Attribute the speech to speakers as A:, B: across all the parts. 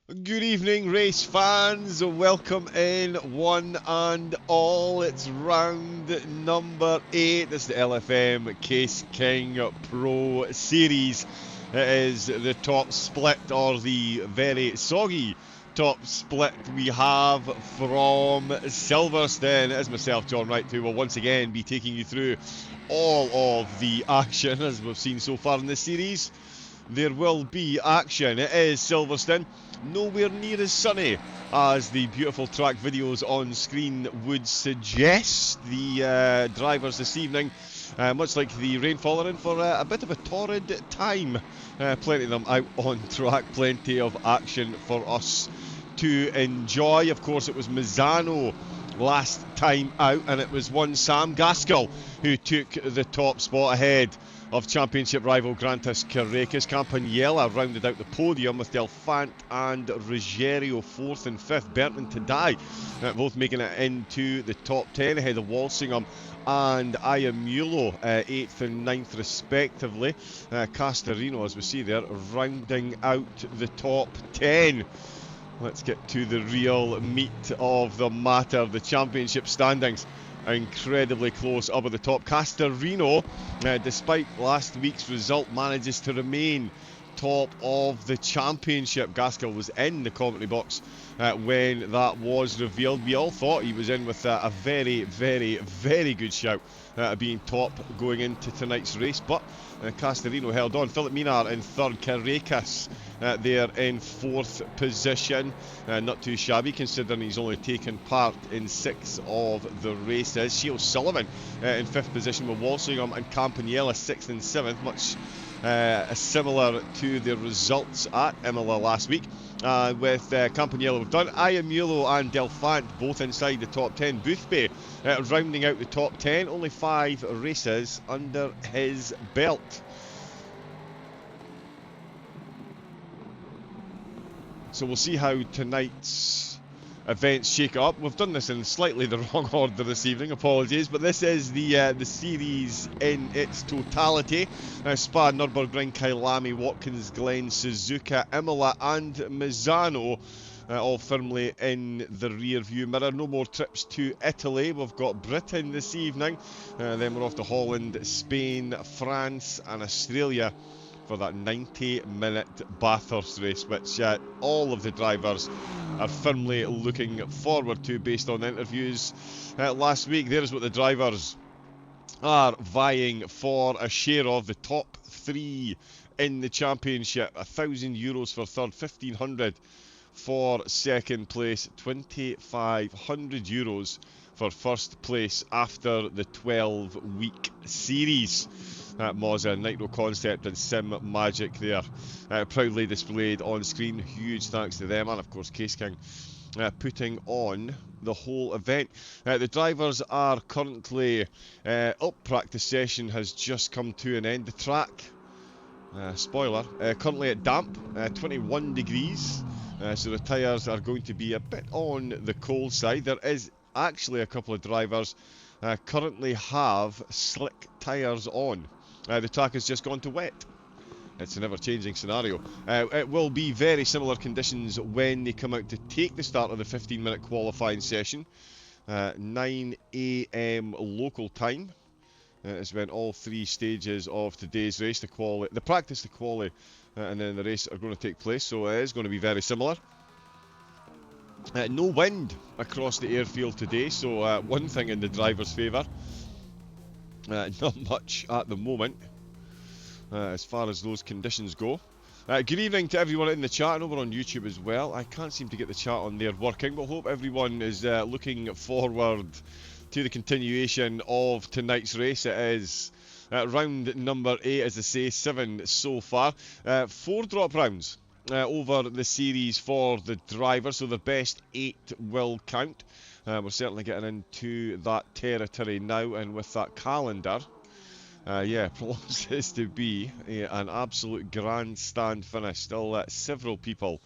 A: Good evening, race fans. Welcome in, one and all. It's round number 8. This is the LFM Case King Pro Series. It is the top split, or the very soggy top split we have from Silverstone. It is myself, John Wright, who will once again be taking you through all of the action as we've seen so far in this series. There will be action. It is Silverstone, nowhere near as sunny as the beautiful track videos on screen would suggest. The drivers this evening, much like the rainfall, are in for a bit of a torrid time. Plenty of them out on track, plenty of action for us to enjoy. Of course, it was Misano last time out, and it was one Sam Gaskell who took the top spot ahead of championship rival Grantis Carreras. Campaniella rounded out the podium with Delfant and Ruggiero 4th and 5th. Bertrand Tadai both making it into the top 10 ahead of Walsingham and Ayamulo 8th and 9th respectively. Castorino, as we see there, rounding out the top 10. Let's get to the real meat of the matter, the championship standings. Incredibly close up at the top. Castorino, despite last week's result, manages to remain top of the championship. Gaskell was in the commentary box when that was revealed. We all thought he was in with a very, very, very good shout being top going into tonight's race, but Castorino held on. Philip Minar in third, Carreras there in fourth position. Not too shabby considering he's only taken part in 6 of the races. Shea Sullivan in fifth position with Walsingham and Campaniella 6th and 7th, much similar to the results at Imola last week. With Campaniella, we've done Ayamulo and Delfant both inside the top 10. Boothby rounding out the top 10, only 5 races under his belt. So we'll see how tonight's events shake up. We've done this in slightly the wrong order this evening, apologies, but this is the series in its totality. Spa, Nürburgring, Kyalami, Watkins Glen, Suzuka, Imola and Misano all firmly in the rear view mirror. No more trips to Italy. We've got Britain this evening, then we're off to Holland, Spain, France and Australia for that 90-minute Bathurst race, which all of the drivers are firmly looking forward to based on interviews last week. There's what the drivers are vying for a share of. The top 3 in the championship: €1,000 for third, 1,500 for second place, €2,500 for first place after the 12-week series. Moza, Nitro Concept and Sim Magic there, proudly displayed on screen. Huge thanks to them, and of course Case King putting on the whole event. The drivers are currently up. Practice session has just come to an end. The track, spoiler, currently at damp, 21 degrees, so the tyres are going to be a bit on the cold side. There is actually a couple of drivers currently have slick tyres on. The track has just gone to wet. It's an ever-changing scenario. It will be very similar conditions when they come out to take the start of the 15-minute qualifying session. 9 AM local time is when all 3 stages of today's race, the practice, the quali, and then the race are going to take place. So it is going to be very similar. No wind across the airfield today, so one thing in the driver's favour. Not much at the moment as far as those conditions go. Good evening to everyone in the chat. I know we're on YouTube as well. I can't seem to get the chat on there working, but hope everyone is looking forward to the continuation of tonight's race. It is round number 8, as I say, 7 so far. 4 drop rounds over the series for the drivers, so the best 8 will count. We're certainly getting into that territory now, and with that calendar, promises to be an absolute grandstand finish. Still several people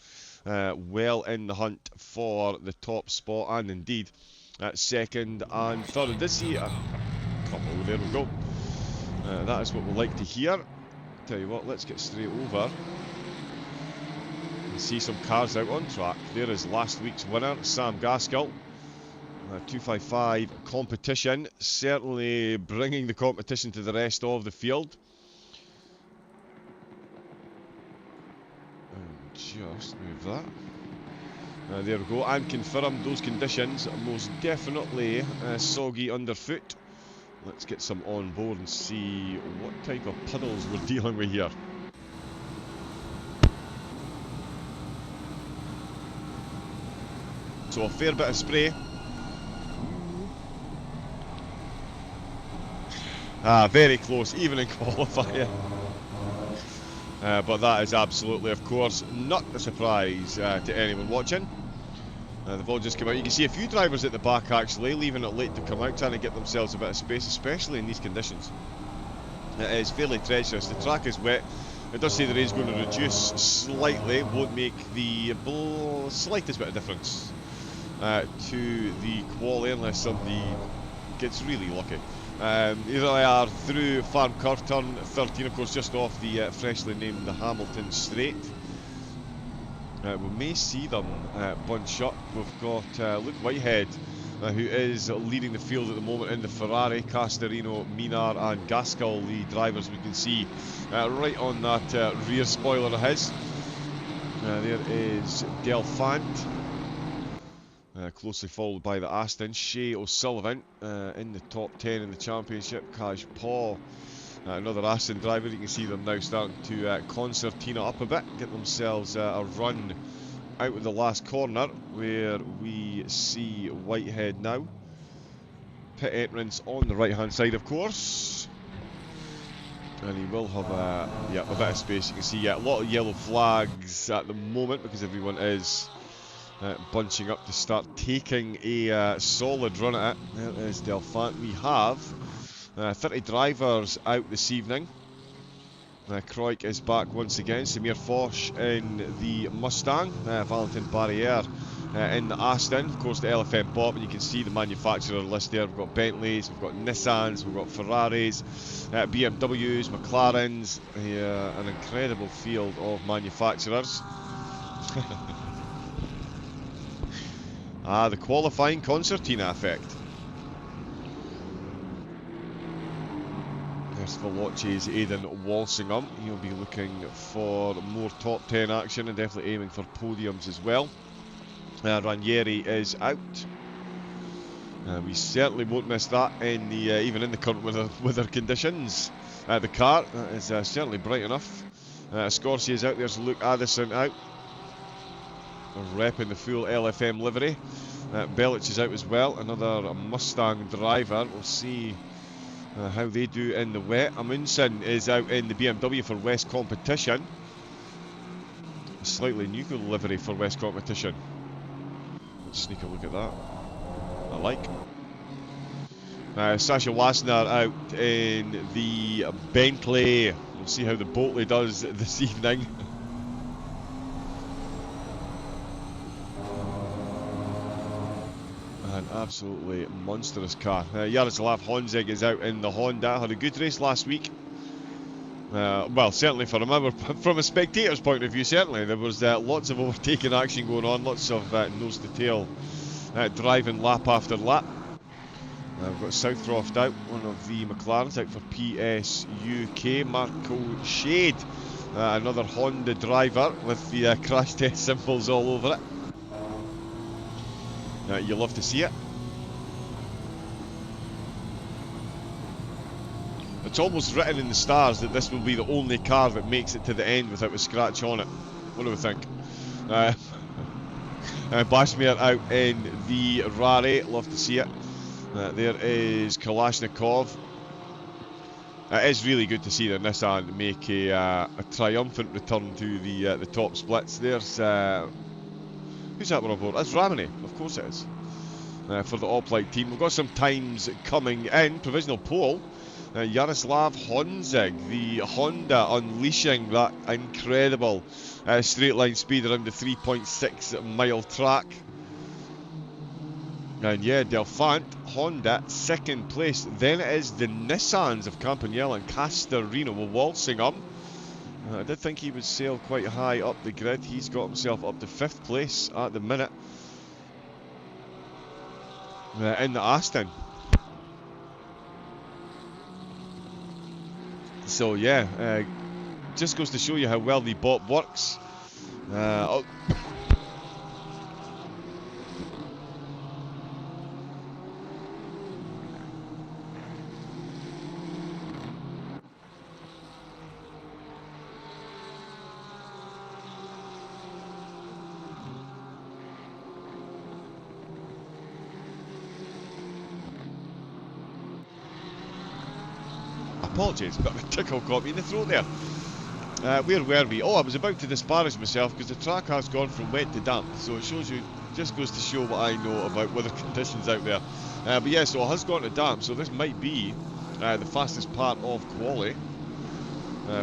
A: well in the hunt for the top spot, and indeed second and third. This year, there we go. That is what we like to hear. Tell you what, let's get straight over can see some cars out on track. There is last week's winner, Sam Gaskell. 255 competition, certainly bringing the competition to the rest of the field. And just move that. There we go, and confirmed those conditions, most definitely soggy underfoot. Let's get some on board and see what type of puddles we're dealing with here. So a fair bit of spray. Very close, even in qualifier. But that is absolutely, of course, not a surprise to anyone watching. They've all just come out. You can see a few drivers at the back actually, leaving it late to come out, trying to get themselves a bit of space, especially in these conditions. It is fairly treacherous. The track is wet. It does say the rain's going to reduce slightly, won't make the slightest bit of difference to the quali unless somebody gets really lucky. Here they are through Farm Curve, turn 13, of course, just off the freshly named Hamilton Straight. We may see them bunch up. We've got Luke Whitehead, who is leading the field at the moment in the Ferrari. Castorino, Minar and Gaskell, the drivers we can see right on that rear spoiler of his. There is Delphant, closely followed by the Aston. Shea O'Sullivan in the top 10 in the championship. Kaj Paul, another Aston driver. You can see them now starting to concertina up a bit, get themselves a run out of the last corner, where we see Whitehead now. Pit entrance on the right hand side, of course, and he will have a bit of space. You can see a lot of yellow flags at the moment because everyone is bunching up to start taking a solid run at it. There is Delphant. We have 30 drivers out this evening. Kroik is back once again. Samir Foch in the Mustang. Valentin Barriere in the Aston. Of course, the LFM Bob, and you can see the manufacturer list there. We've got Bentleys, we've got Nissans, we've got Ferraris, BMWs, McLarens. An incredible field of manufacturers. The qualifying concertina effect. There's Veloce's Aidan Walsingham. He'll be looking for more top 10 action and definitely aiming for podiums as well. Ranieri is out. We certainly won't miss that in the even in the current weather conditions. The car is certainly bright enough. Scorsese is out. There's Luke Addison out, repping the full LFM livery. Belic is out as well, another Mustang driver. We'll see how they do in the wet. Amundsen is out in the BMW for West Competition. A slightly new livery for West Competition. Let's sneak a look at that. I like. Sasha Wassner out in the Bentley. We'll see how the Boltley does this evening. An absolutely monstrous car. Jaroslav Honzig is out in the Honda. Had a good race last week. Well, certainly from a spectator's point of view, certainly. There was lots of overtaking action going on, lots of nose to tail driving lap after lap. We've got Southroft out, one of the McLarens out for PS UK. Marco Shade, another Honda driver with the crash test symbols all over it. You love to see it. It's almost written in the stars that this will be the only car that makes it to the end without a scratch on it. What do we think? Bashmir out in the Rari. Love to see it. There is Kalashnikov. It is really good to see the Nissan make a triumphant return to the top splits. There's who's that one on board? That's Ramini, of course it is. For the Oplite team. We've got some times coming in. Provisional pole. Jaroslav Honzig, the Honda, unleashing that incredible straight line speed around the 3.6 mile track. And yeah, Delphant, Honda, second place. Then it is the Nissans of Campanella and Castorino with Walsingham. I did think he would sail quite high up the grid. He's got himself up to 5th place at the minute in the Aston. So yeah, just goes to show you how well the bot works. Oh. Apologies, but a tickle caught me in the throat there. Where were we? Oh, I was about to disparage myself because the track has gone from wet to damp, so it shows you, just goes to show what I know about weather conditions out there. But yeah, so it has gone to damp, so this might be the fastest part of quali.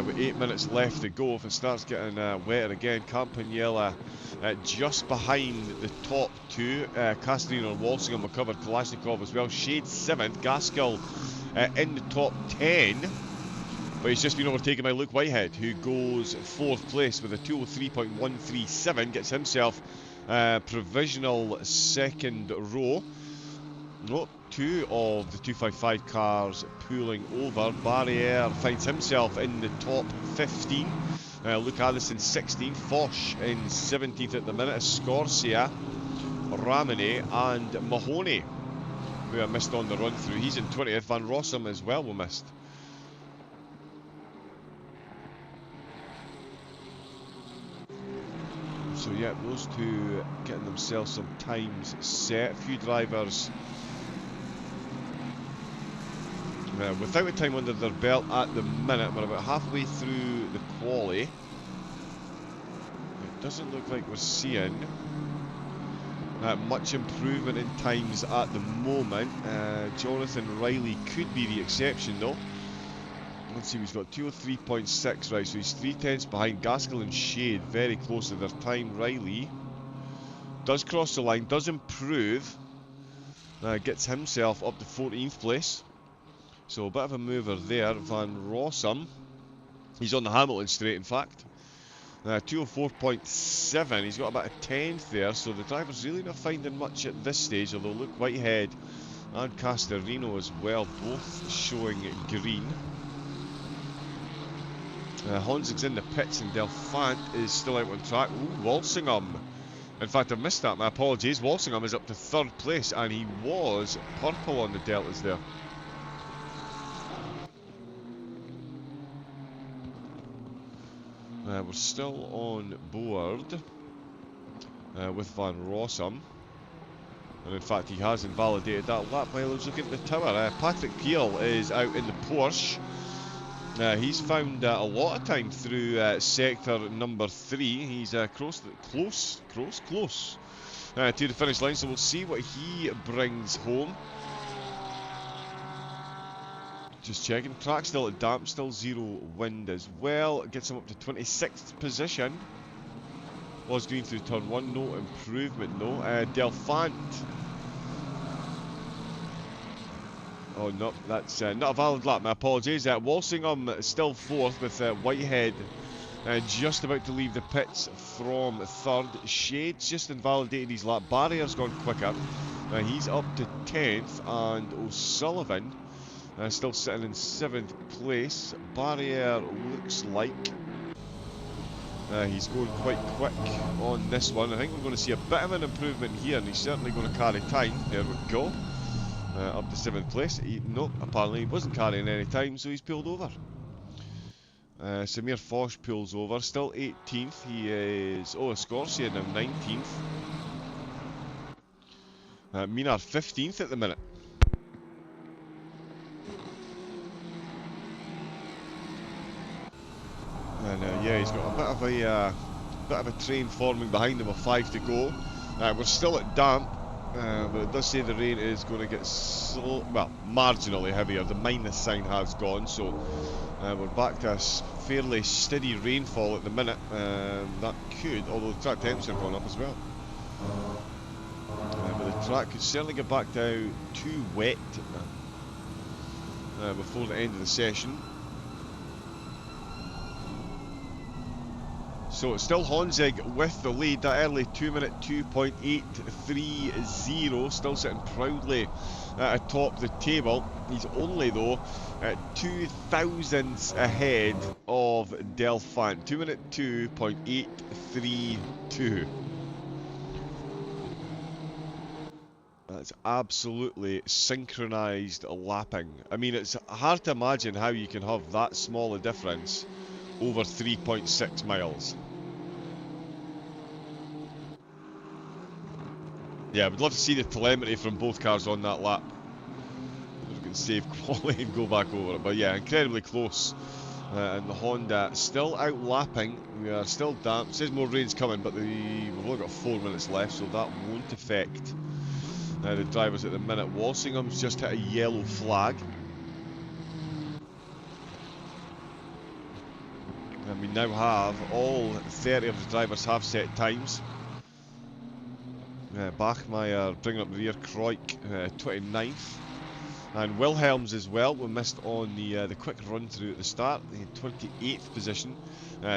A: With 8 minutes left to go. If it starts getting wetter again, Campagnella just behind the top two. Castellino and Walsingham have covered Kalashnikov as well. Shade 7th, Gaskell in the top 10. But he's just been overtaken by Luke Whitehead, who goes 4th place with a 203.137, gets himself provisional 2nd row. No, 2 of the 255 cars pulling over. Barriere finds himself in the top 15. Luke Addison 16th, Foch in 17th at the minute. Scorsia, Ramone and Mahoney, who I missed on the run through. He's in 20th. Van Rossum as well we missed. So yeah, those two getting themselves some times set. A few drivers without a time under their belt at the minute. We're about halfway through the quali. It doesn't look like we're seeing much improvement in times at the moment. Jonathan Riley could be the exception though. Let's see, he's got 203.6, right, so he's 3/10 behind. Gaskell and Shade very close to their time. Riley does cross the line, does improve, gets himself up to 14th place. So a bit of a mover there. Van Rossum, he's on the Hamilton straight in fact. 204.7, he's got about a 10th there, so the driver's really not finding much at this stage, although Luke Whitehead and Castorino as well, both showing green. Honzig's in the pits and Delphant is still out on track. Ooh, Walsingham. In fact, I missed that, my apologies. Walsingham is up to 3rd place and he was purple on the deltas there. We're still on board with Van Rossum. And in fact, he has invalidated that lap while I was looking at the tower. Patrick Peel is out in the Porsche. He's found a lot of time through sector number 3. He's close to the finish line, so we'll see what he brings home. Just checking, track still at damp, still 0 wind as well. Gets him up to 26th position. Was green through turn 1, no improvement though. Delphant. Oh no, that's not a valid lap, my apologies. Walsingham still 4th with Whitehead just about to leave the pits from 3rd. Shade's just invalidated his lap. Barrier's gone quicker. He's up to 10th, and O'Sullivan still sitting in 7th place. Barrier looks like he's going quite quick on this one. I think we're going to see a bit of an improvement here, and he's certainly going to carry time. There we go. Up to 7th place. No, apparently he wasn't carrying any time, so he's pulled over. Samir Foch pulls over, still 18th. He is, Scorsia now 19th. Minar 15th at the minute. And yeah, he's got a bit of a train forming behind him with 5 to go. We're still at damp. But it does say the rain is going to get marginally heavier. The minus sign has gone, so we're back to a fairly steady rainfall at the minute. That could, although the track temps have gone up as well. But the track could certainly get back down too wet before the end of the session. So it's still Honzig with the lead, that early 2-minute 2.830, still sitting proudly atop the table. He's only, though, 2 thousandths ahead of Delphant. 2-minute 2.832. That's absolutely synchronised lapping. I mean, it's hard to imagine how you can have that small a difference over 3.6 miles. Yeah, I would love to see the telemetry from both cars on that lap. We can save quality and go back over it. But yeah, incredibly close. And the Honda still out lapping. We are still damp. It says more rain's coming, but we've only got 4 minutes left, so that won't affect the drivers at the minute. Walsingham's just hit a yellow flag. And we now have all 30 of the drivers have set times. Bachmeier bringing up the rear, Kreuk 29th. And Wilhelms as well, we missed on the quick run through at the start, in 28th position,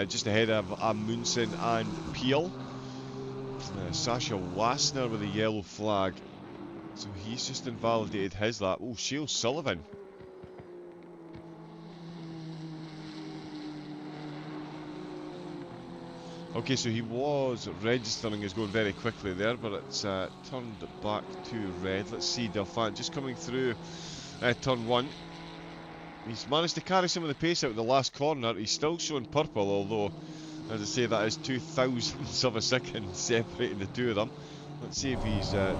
A: just ahead of Amundsen and Peel. Sasha Wassner with a yellow flag, so he's just invalidated his lap. Oh, Shale Sullivan. Okay, so he was registering as going very quickly there, but it's turned back to red. Let's see, Delphant just coming through turn 1. He's managed to carry some of the pace out of the last corner. He's still showing purple, although, as I say, that is 2 thousandths of a second separating the two of them. Let's see if he's... in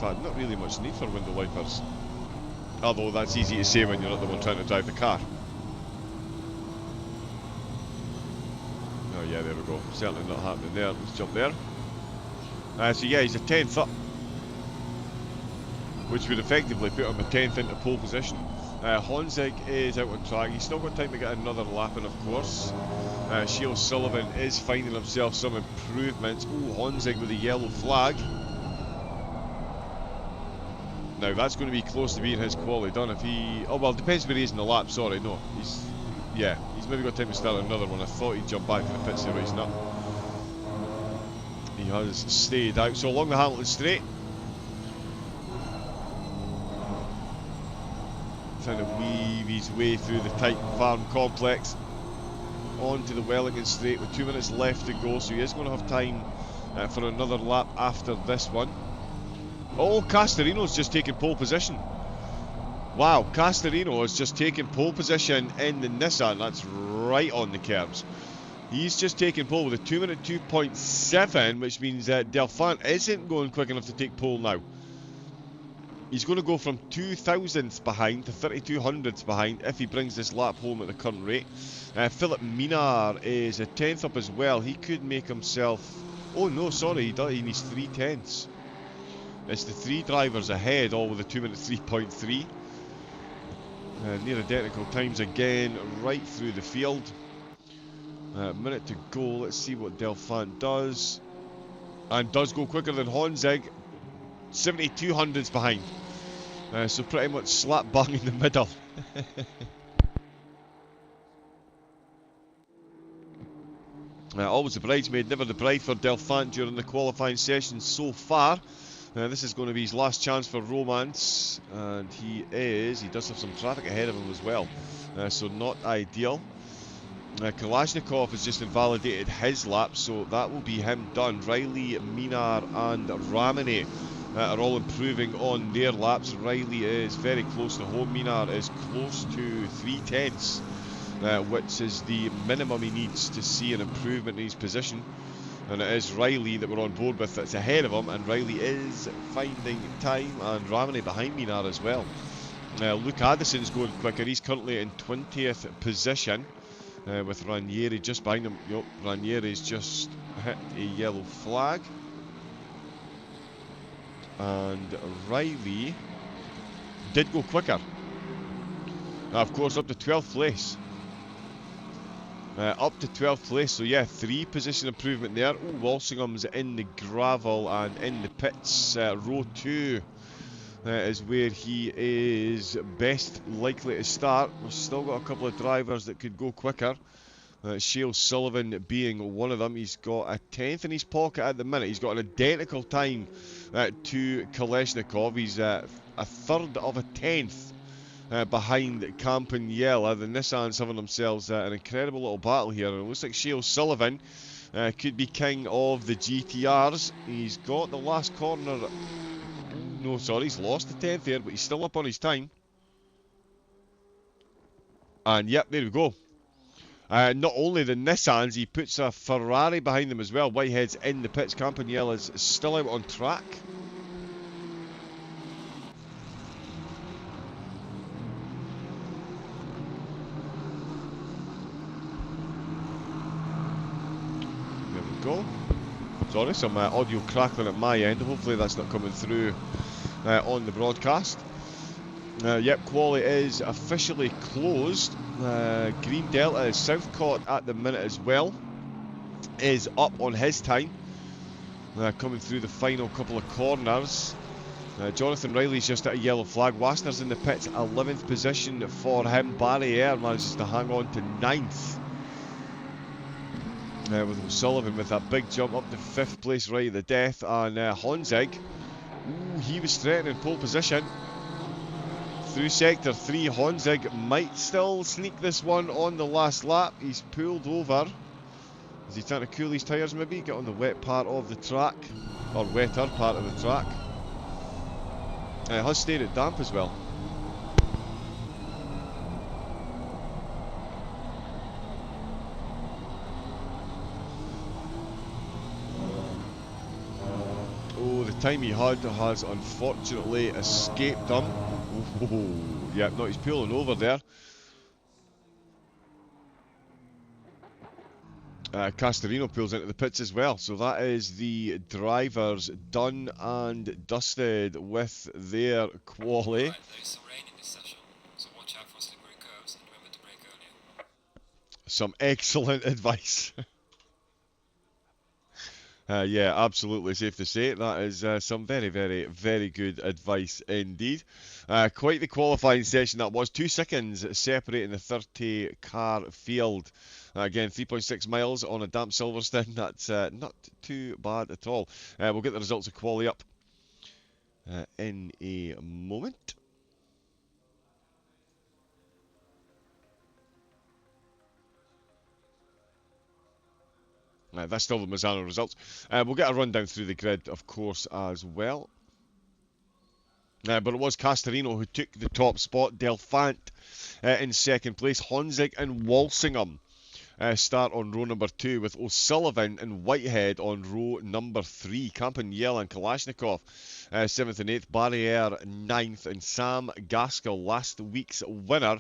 A: fact, not really much need for window wipers. Although that's easy to say when you're not the one trying to drive the car. Oh yeah, there we go. Certainly not happening there. Let's jump there. So yeah, he's a 10th up, which would effectively put him a 10th into pole position. Honzig is out on track. He's still got time to get another lap in, of course. Shale Sullivan is finding himself some improvements. Oh, Honzig with a yellow flag. Now that's going to be close to being his quality done if he... Oh well, it depends where he is in the lap, sorry, no. Yeah, he's maybe got time to start another one. I thought he'd jump back to the pits there, but he's not. He has stayed out. So along the Hamilton straight. Trying to weave his way through the tight farm complex onto the Wellington straight with 2 minutes left to go, so he is going to have time for another lap after this one. Oh, Castorino's just taken pole position. Wow, Castorino has just taken pole position in the Nissan. That's right on the curbs. He's just taken pole with a 2-minute 2.7, which means that Delphant isn't going quick enough to take pole now. He's going to go from 2 thousandths behind to 32 hundredths behind if he brings this lap home at the current rate. Philip Minar is a 10th up as well. He could make himself... Oh no, sorry, he needs 3 tenths. It's the 3 drivers ahead, all with a 2-minute 3.3. Near identical times again, right through the field. Minute to go. Let's see what Delphant does. And does go quicker than Honzig. 72 hundredths behind. So pretty much slap bang in the middle. Always the bridesmaid, never the bride for Delphant during the qualifying session so far. This is going to be his last chance for romance, and he does have some traffic ahead of him as well, so not ideal. Kalashnikov has just invalidated his lap, so that will be him done. Riley, Minar and Ramone are all improving on their laps. Riley is very close to home. Minar is close to 3 tenths, which is the minimum he needs to see an improvement in his position. And it is Riley that we're on board with that's ahead of him, and Riley is finding time, and Ramone behind Minar as well. Luke Addison's going quicker. He's currently in 20th position, with Ranieri just behind him. Yep, Ranieri's just hit a yellow flag. And Riley did go quicker. Of course, up to 12th place. Up to 12th place, so yeah, 3 position improvement there. Oh, Walsingham's in the gravel and in the pits. Row 2 is where he is best likely to start. We've still got a couple of drivers that could go quicker. Shale Sullivan being one of them. He's got a 10th in his pocket at the minute. He's got an identical time to Kaleshnikov. He's a third of a 10th behind Campagnella. The Nissans having themselves an incredible little battle here. And it looks like Shale Sullivan could be king of the GTRs. He's got the last corner. No, sorry, he's lost the 10th there, but he's still up on his time. And yep, there we go. Not only the Nissans, he puts a Ferrari behind them as well. Whitehead's in the pits. Campagnella's still out on track. There we go. Sorry, some audio crackling at my end. Hopefully that's not coming through on the broadcast. Yep, quali is officially closed. Green Delta, Southcott at the minute as well, is up on his time. Coming through the final couple of corners. Jonathan Riley's just at a yellow flag. Wassner's in the pits, 11th position for him. Barry Eyre manages to hang on to 9th. With O'Sullivan with that big jump up to 5th place right at the death. And Honzig, he was threatening pole position. Through sector 3, Honzig might still sneak this one on the last lap. He's pulled over. Is he trying to cool his tyres maybe? Get on the wet part of the track. Or wetter part of the track. It has stayed at damp as well. Oh, the time he had has unfortunately escaped him. Oh, yeah, no, he's pulling over there. Castorino pulls into the pits as well. So that is the drivers done and dusted with their quali.
B: Right, there is some rain in this session, so watch out for slippery curves and remember to brake early.
A: Some excellent advice. Yeah, absolutely safe to say. That is some very, very, very good advice indeed. Quite the qualifying session that was. 2 seconds separating the 30-car field. Again, 3.6 miles on a damp Silverstone. That's not too bad at all. We'll get the results of quali up in a moment. That's still the Mazzano results. We'll get a rundown through the grid, of course, as well. But it was Castorino who took the top spot. Delphant in second place. Honzig and Walsingham start on row number 2, with O'Sullivan and Whitehead on row number 3. Campagnella and Kalashnikov 7th and 8th. Barry Eyre 9th, and Sam Gaskell, last week's winner,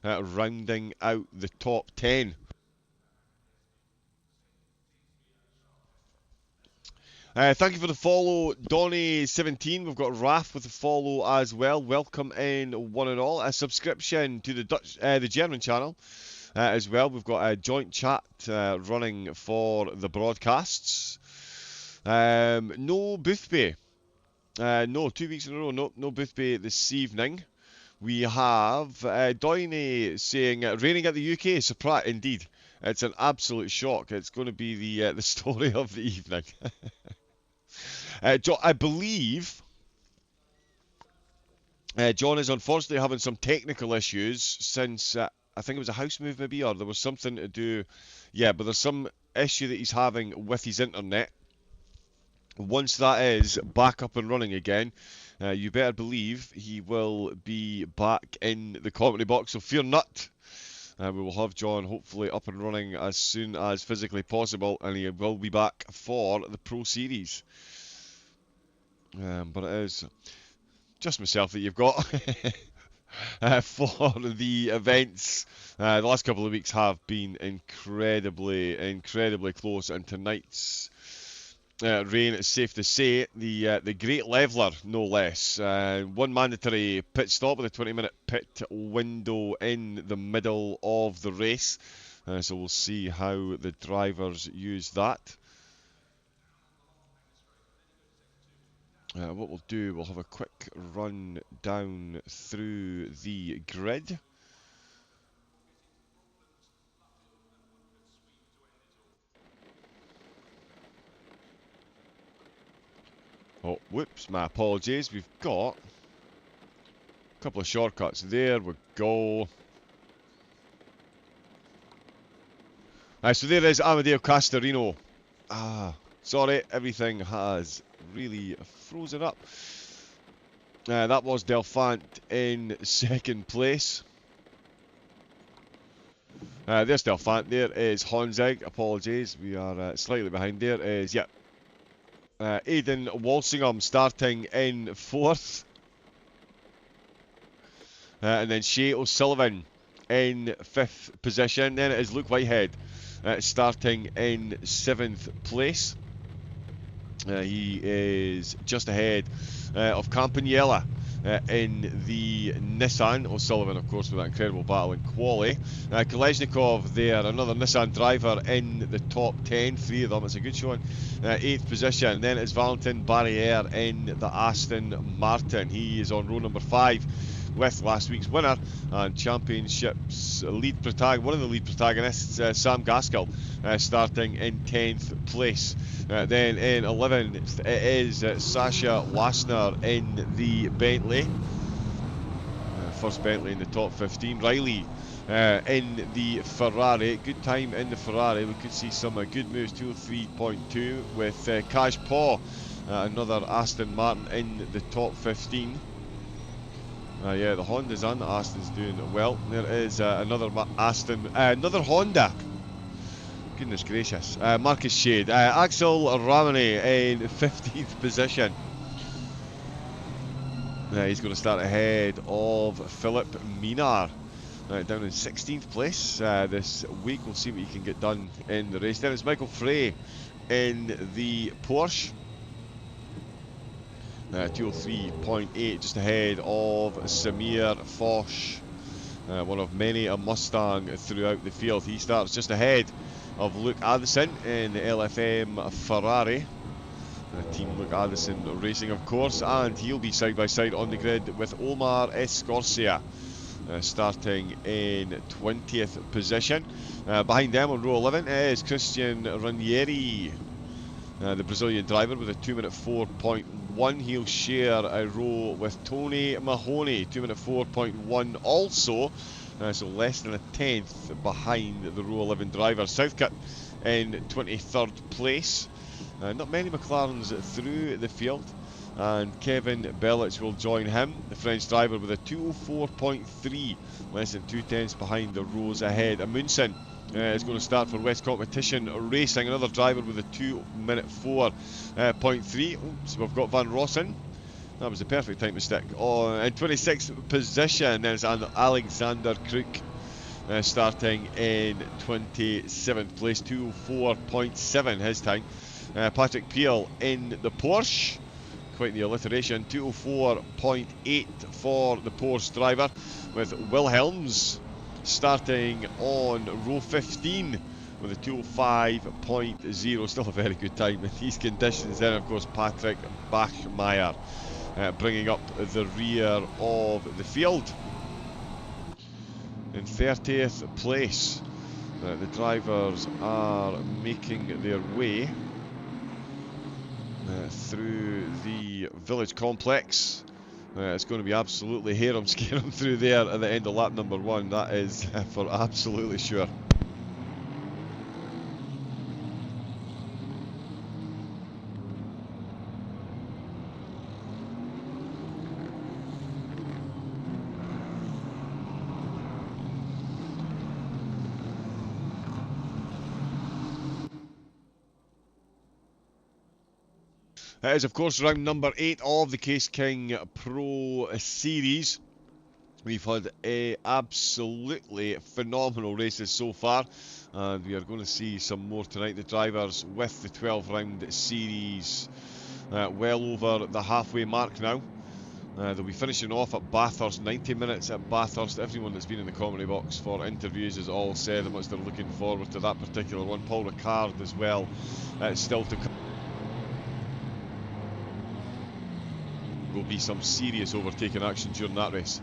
A: rounding out the top 10. Thank you for the follow, Donny17. We've got Raf with the follow as well. Welcome in, one and all. A subscription to the German channel as well. We've got a joint chat running for the broadcasts. No Boothby. No, 2 weeks in a row. No Boothby this evening. We have Doyne saying, raining at the UK. Surprise, indeed. It's an absolute shock. It's going to be the story of the evening. I believe John is unfortunately having some technical issues since I think it was a house move maybe, or there was something to do. Yeah, but there's some issue that he's having with his internet. Once that is back up and running again, you better believe he will be back in the commentary box, so fear not. We will have John hopefully up and running as soon as physically possible, and he will be back for the Pro Series. But it is just myself that you've got for the events. The last couple of weeks have been incredibly, incredibly close, and tonight's rain, it's safe to say, the great leveller, no less. One mandatory pit stop with a 20-minute pit window in the middle of the race. So we'll see how the drivers use that. What we'll do, we'll have a quick run down through the grid. Oh, whoops, my apologies. We've got a couple of shortcuts. There we go. So there is Amadeo Castorino. Sorry, everything has really frozen up. That was Delphant in second place. There's Delphant. There is Honzig. Apologies, we are slightly behind. There is, yeah, Aidan Walsingham starting in fourth. And then Shea O'Sullivan in fifth position. Then it is Luke Whitehead starting in seventh place. He is just ahead of Campaniella in the Nissan. O'Sullivan, of course, with that incredible battle in quali. Kolesnikov there, another Nissan driver in the top 10. Three of them, it's a good showing. Eighth position. Then it's Valentin Barriere in the Aston Martin. He is on row number 5 with last week's winner and championship's lead protagonist, one of the lead protagonists, Sam Gaskell, starting in 10th place. Then in 11th, it is Sasha Lassner in the Bentley. First Bentley in the top 15. Riley in the Ferrari. Good time in the Ferrari. We could see some good moves. 203.2 with Cash Paw, another Aston Martin in the top 15. Yeah, the Hondas and the Aston's doing well. There is another another Honda. Goodness gracious. Marcus Shade. Axel Ramone in 15th position. He's going to start ahead of Philip Minar. Down in 16th place this week. We'll see what he can get done in the race. Then it's Michael Frey in the Porsche. 203.8, just ahead of Samir Foch, one of many a Mustang throughout the field. He starts just ahead of Luke Addison in the LFM Ferrari. Team Luke Addison Racing, of course, and he'll be side by side on the grid with Omar Escorcia, starting in 20th position. Behind them on row 11 is Christian Ranieri, the Brazilian driver, with a 2-minute 4.1. He'll share a row with Tony Mahoney, 2-minute 4.1 also, so less than a tenth behind the row 11 driver. Southcutt in 23rd place. Not many McLarens through the field, and Kevin Bellich will join him, the French driver, with a 204.3, less than 2 tenths behind the rows ahead. Amundsen is going to start for West Competition Racing, another driver with a 2-minute 4.3. So we've got Van Rossen. That was the perfect time to stick. In 26th position, there's Alexander Kruk, starting in 27th place, 204.7 his time. Patrick Peel in the Porsche, quite the alliteration, 204.8 for the Porsche driver, with Wilhelms starting on row 15 with a 205.0, still a very good time in these conditions. Then of course Patrick Bachmeier bringing up the rear of the field. In 30th place, the drivers are making their way through the village complex. It's going to be absolutely harum-scarum through there at the end of lap number 1, that is for absolutely sure. It is, of course, round number 8 of the Case King Pro Series. We've had absolutely phenomenal races so far, and we are going to see some more tonight. The drivers with the 12-round series well over the halfway mark now. They'll be finishing off at Bathurst, 90 minutes at Bathurst. Everyone that's been in the commentary box for interviews has all said how much they're looking forward to that particular one. Paul Ricard as well, still to come. Will be some serious overtaking action during that race,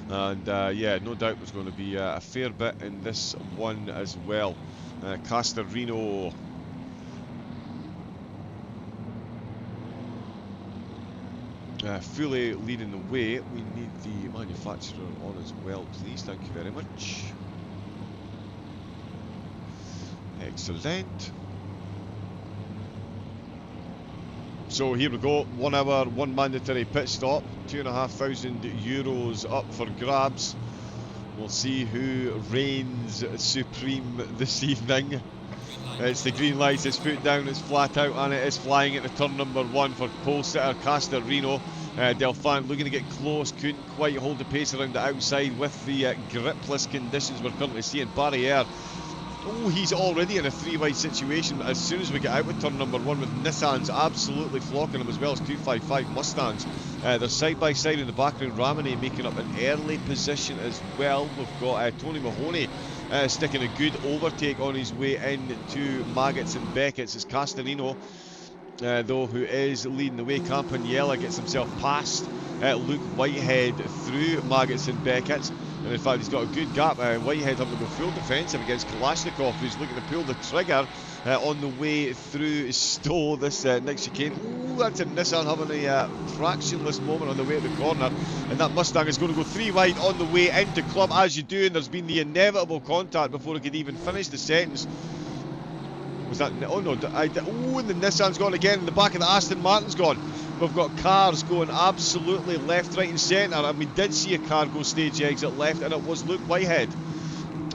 A: and yeah, no doubt there's going to be a fair bit in this one as well. Castorino fully leading the way. We need the manufacturer on as well, please. Thank you very much. Excellent. So here we go, 1 hour, 1 mandatory pit stop, €2,500 up for grabs. We'll see who reigns supreme this evening. It's the green lights, it's foot down, it's flat out, and it is flying into turn number 1 for pole sitter Castorino. Delphine looking to get close, couldn't quite hold the pace around the outside with the gripless conditions we're currently seeing. Barriere, oh, he's already in a 3-wide situation as soon as we get out with turn number 1, with Nissans absolutely flocking him, as well as 255 Mustangs. They're side by side in the background. Ramone making up an early position as well. We've got Tony Mahoney sticking a good overtake on his way into Maggots and Beckett's. It's Castorino though who is leading the way. Campagnella gets himself past Luke Whitehead through Maggots and Beckett's. And in fact, he's got a good gap. Whitehead having to go full defensive against Kalashnikov, who's looking to pull the trigger on the way through Stowe this next chicane. Ooh, that's a Nissan having a fractionless moment on the way to the corner. And that Mustang is going to go 3 wide on the way into club, as you do. And there's been the inevitable contact before it could even finish the sentence. Was that? Oh no, oh, and the Nissan's gone again, and the back of the Aston Martin's gone. We've got cars going absolutely left, right and centre, and we did see a car go stage exit left, and it was Luke Whitehead.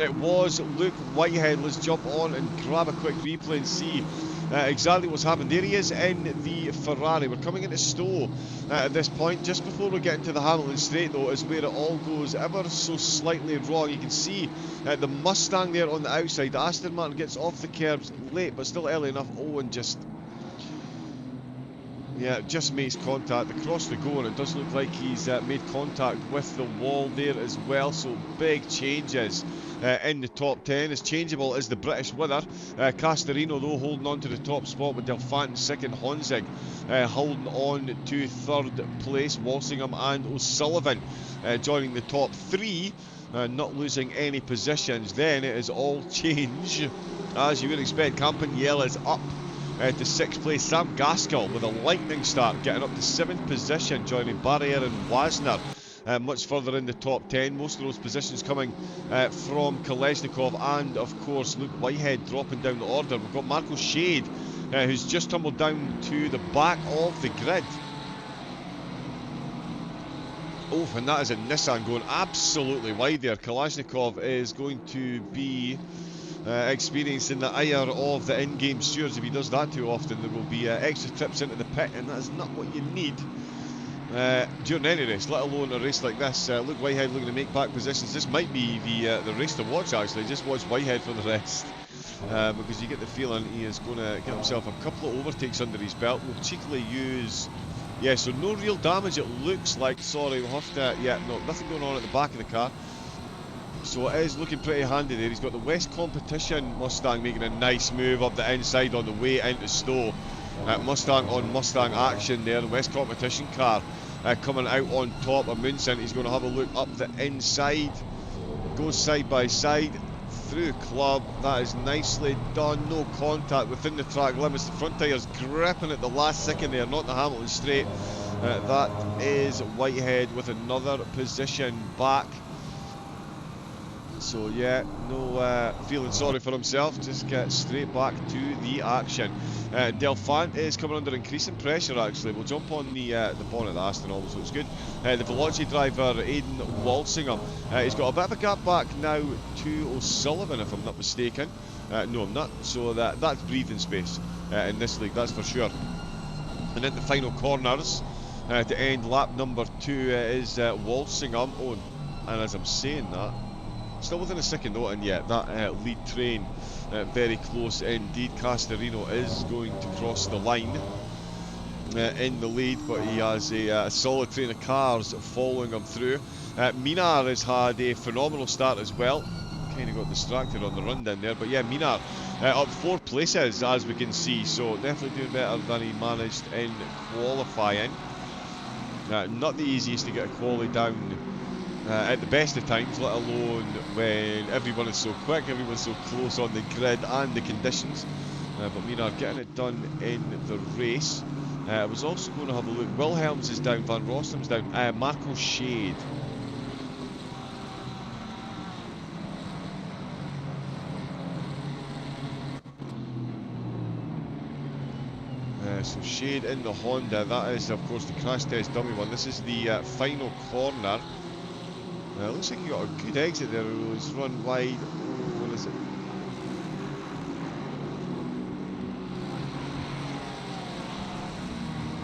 A: It was Luke Whitehead. Let's jump on and grab a quick replay and see exactly what's happened. There he is in the Ferrari. We're coming into Stowe at this point. Just before we get into the Hamilton Straight, though, is where it all goes ever so slightly wrong. You can see the Mustang there on the outside. The Aston Martin gets off the curbs late, but still early enough. Oh, and just makes contact across the go, and it does look like he's made contact with the wall there as well. So big changes in the top 10. As changeable as the British winner. Castorino, though, holding on to the top spot with Delphine second. Honzig holding on to third place. Walsingham and O'Sullivan joining the top 3. Not losing any positions. Then it is all change, as you would expect. Campagnella is up to 6th place. Sam Gaskell with a lightning start, getting up to 7th position, joining Barriere and Wasner much further in the top 10. Most of those positions coming from Kalashnikov, and of course Luke Whitehead dropping down the order. We've got Marco Shade who's just tumbled down to the back of the grid. Oh, and that is a Nissan going absolutely wide there. Kalashnikov is going to be experiencing the ire of the in-game stewards. If he does that too often, there will be extra trips into the pit, and that is not what you need during any race, let alone a race like this. Luke Whitehead looking to make back positions. This might be the race to watch, actually. Just watch Whitehead for the rest, because you get the feeling he is going to get himself a couple of overtakes under his belt. We'll cheekily use... Yeah, so no real damage it looks like. Sorry, we'll have to... Yeah, no, nothing going on at the back of the car. So it is looking pretty handy there. He's got the West Competition Mustang making a nice move up the inside on the way into Stowe. Mustang on Mustang action there. The West Competition car coming out on top of Munson. He's going to have a look up the inside. Goes side by side through club. That is nicely done. No contact within the track limits. The front tyres gripping at the last second there, not the Hamilton Straight. That is Whitehead with another position back. So yeah, no feeling sorry for himself, just get straight back to the action. Delphine is coming under increasing pressure, actually. We'll jump on the bonnet of the Aston, always looks good. The Veloci driver, Aidan Walsingham, he's got a bit of a gap back now to O'Sullivan, if I'm not mistaken. No, I'm not, so that's breathing space in this league, that's for sure. And then the final corners to end lap number 2 is Walsingham. Oh, and as I'm saying that, still within a second though, and yeah, that lead train very close indeed. Castorino is going to cross the line in the lead, but he has a solid train of cars following him through. Minar has had a phenomenal start as well. Kind of got distracted on the run down there, but yeah, Minar up 4 places as we can see, so definitely doing better than he managed in qualifying. Not the easiest to get a quali down at the best of times, let alone when everyone is so quick, everyone's so close on the grid and the conditions. But Minar getting it done in the race. I was also going to have a look. Wilhelms is down, Van Rossum's down, Marco Shade. So Shade in the Honda, that is of course the crash test dummy one. This is the final corner. Looks like he got a good exit there. It was run wide. Oh, what is it?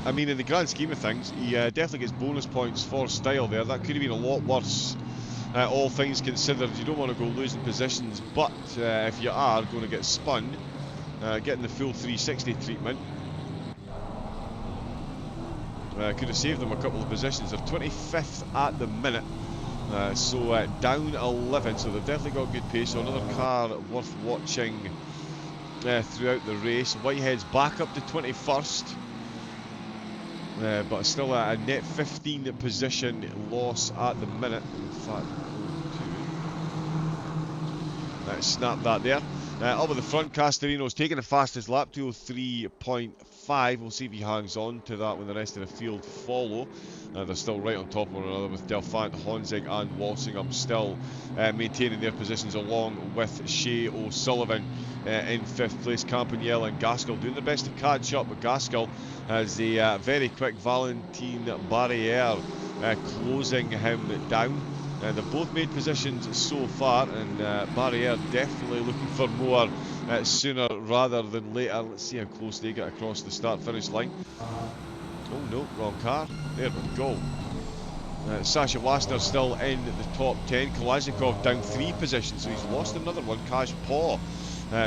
A: I mean, in the grand scheme of things, he definitely gets bonus points for style there. That could have been a lot worse, all things considered. You don't want to go losing positions, but if you are going to get spun, getting the full 360 treatment, could have saved them a couple of positions. They're 25th at the minute, so down 11, so they've definitely got good pace. So another car worth watching throughout the race. Whitehead's back up to 21st. But still a net 15 position loss at the minute. In fact, snap that there. Up at the front, Castorino's taking the fastest lap, 203.5. We'll see if he hangs on to that when the rest of the field follow. They're still right on top of one another, with Delphant, Honzig and Walsingham still maintaining their positions, along with Shea O'Sullivan in 5th place. Campanella and Gaskell doing their best to catch up, but Gaskell has a very quick Valentin Barriere closing him down. They've both made positions so far, and Barriere definitely looking for more sooner rather than later. Let's see how close they get across the start-finish line. Oh no, wrong car. There we go. Sasha Wasner still in the top 10. Kalashnikov down 3 positions, so he's lost another one. Kaj Paw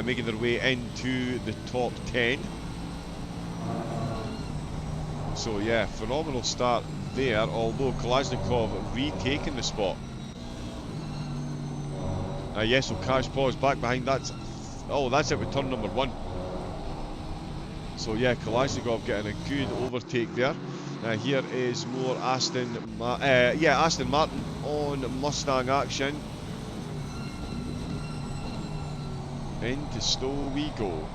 A: making their way into the top 10. So yeah, phenomenal start there, although Kalashnikov retaking the spot. Yes, so Kaj Paw is back behind. That's it with turn number 1. So yeah, Kalashnikov getting a good overtake there. Here is more Aston Martin on Mustang action. Into Stowe we go.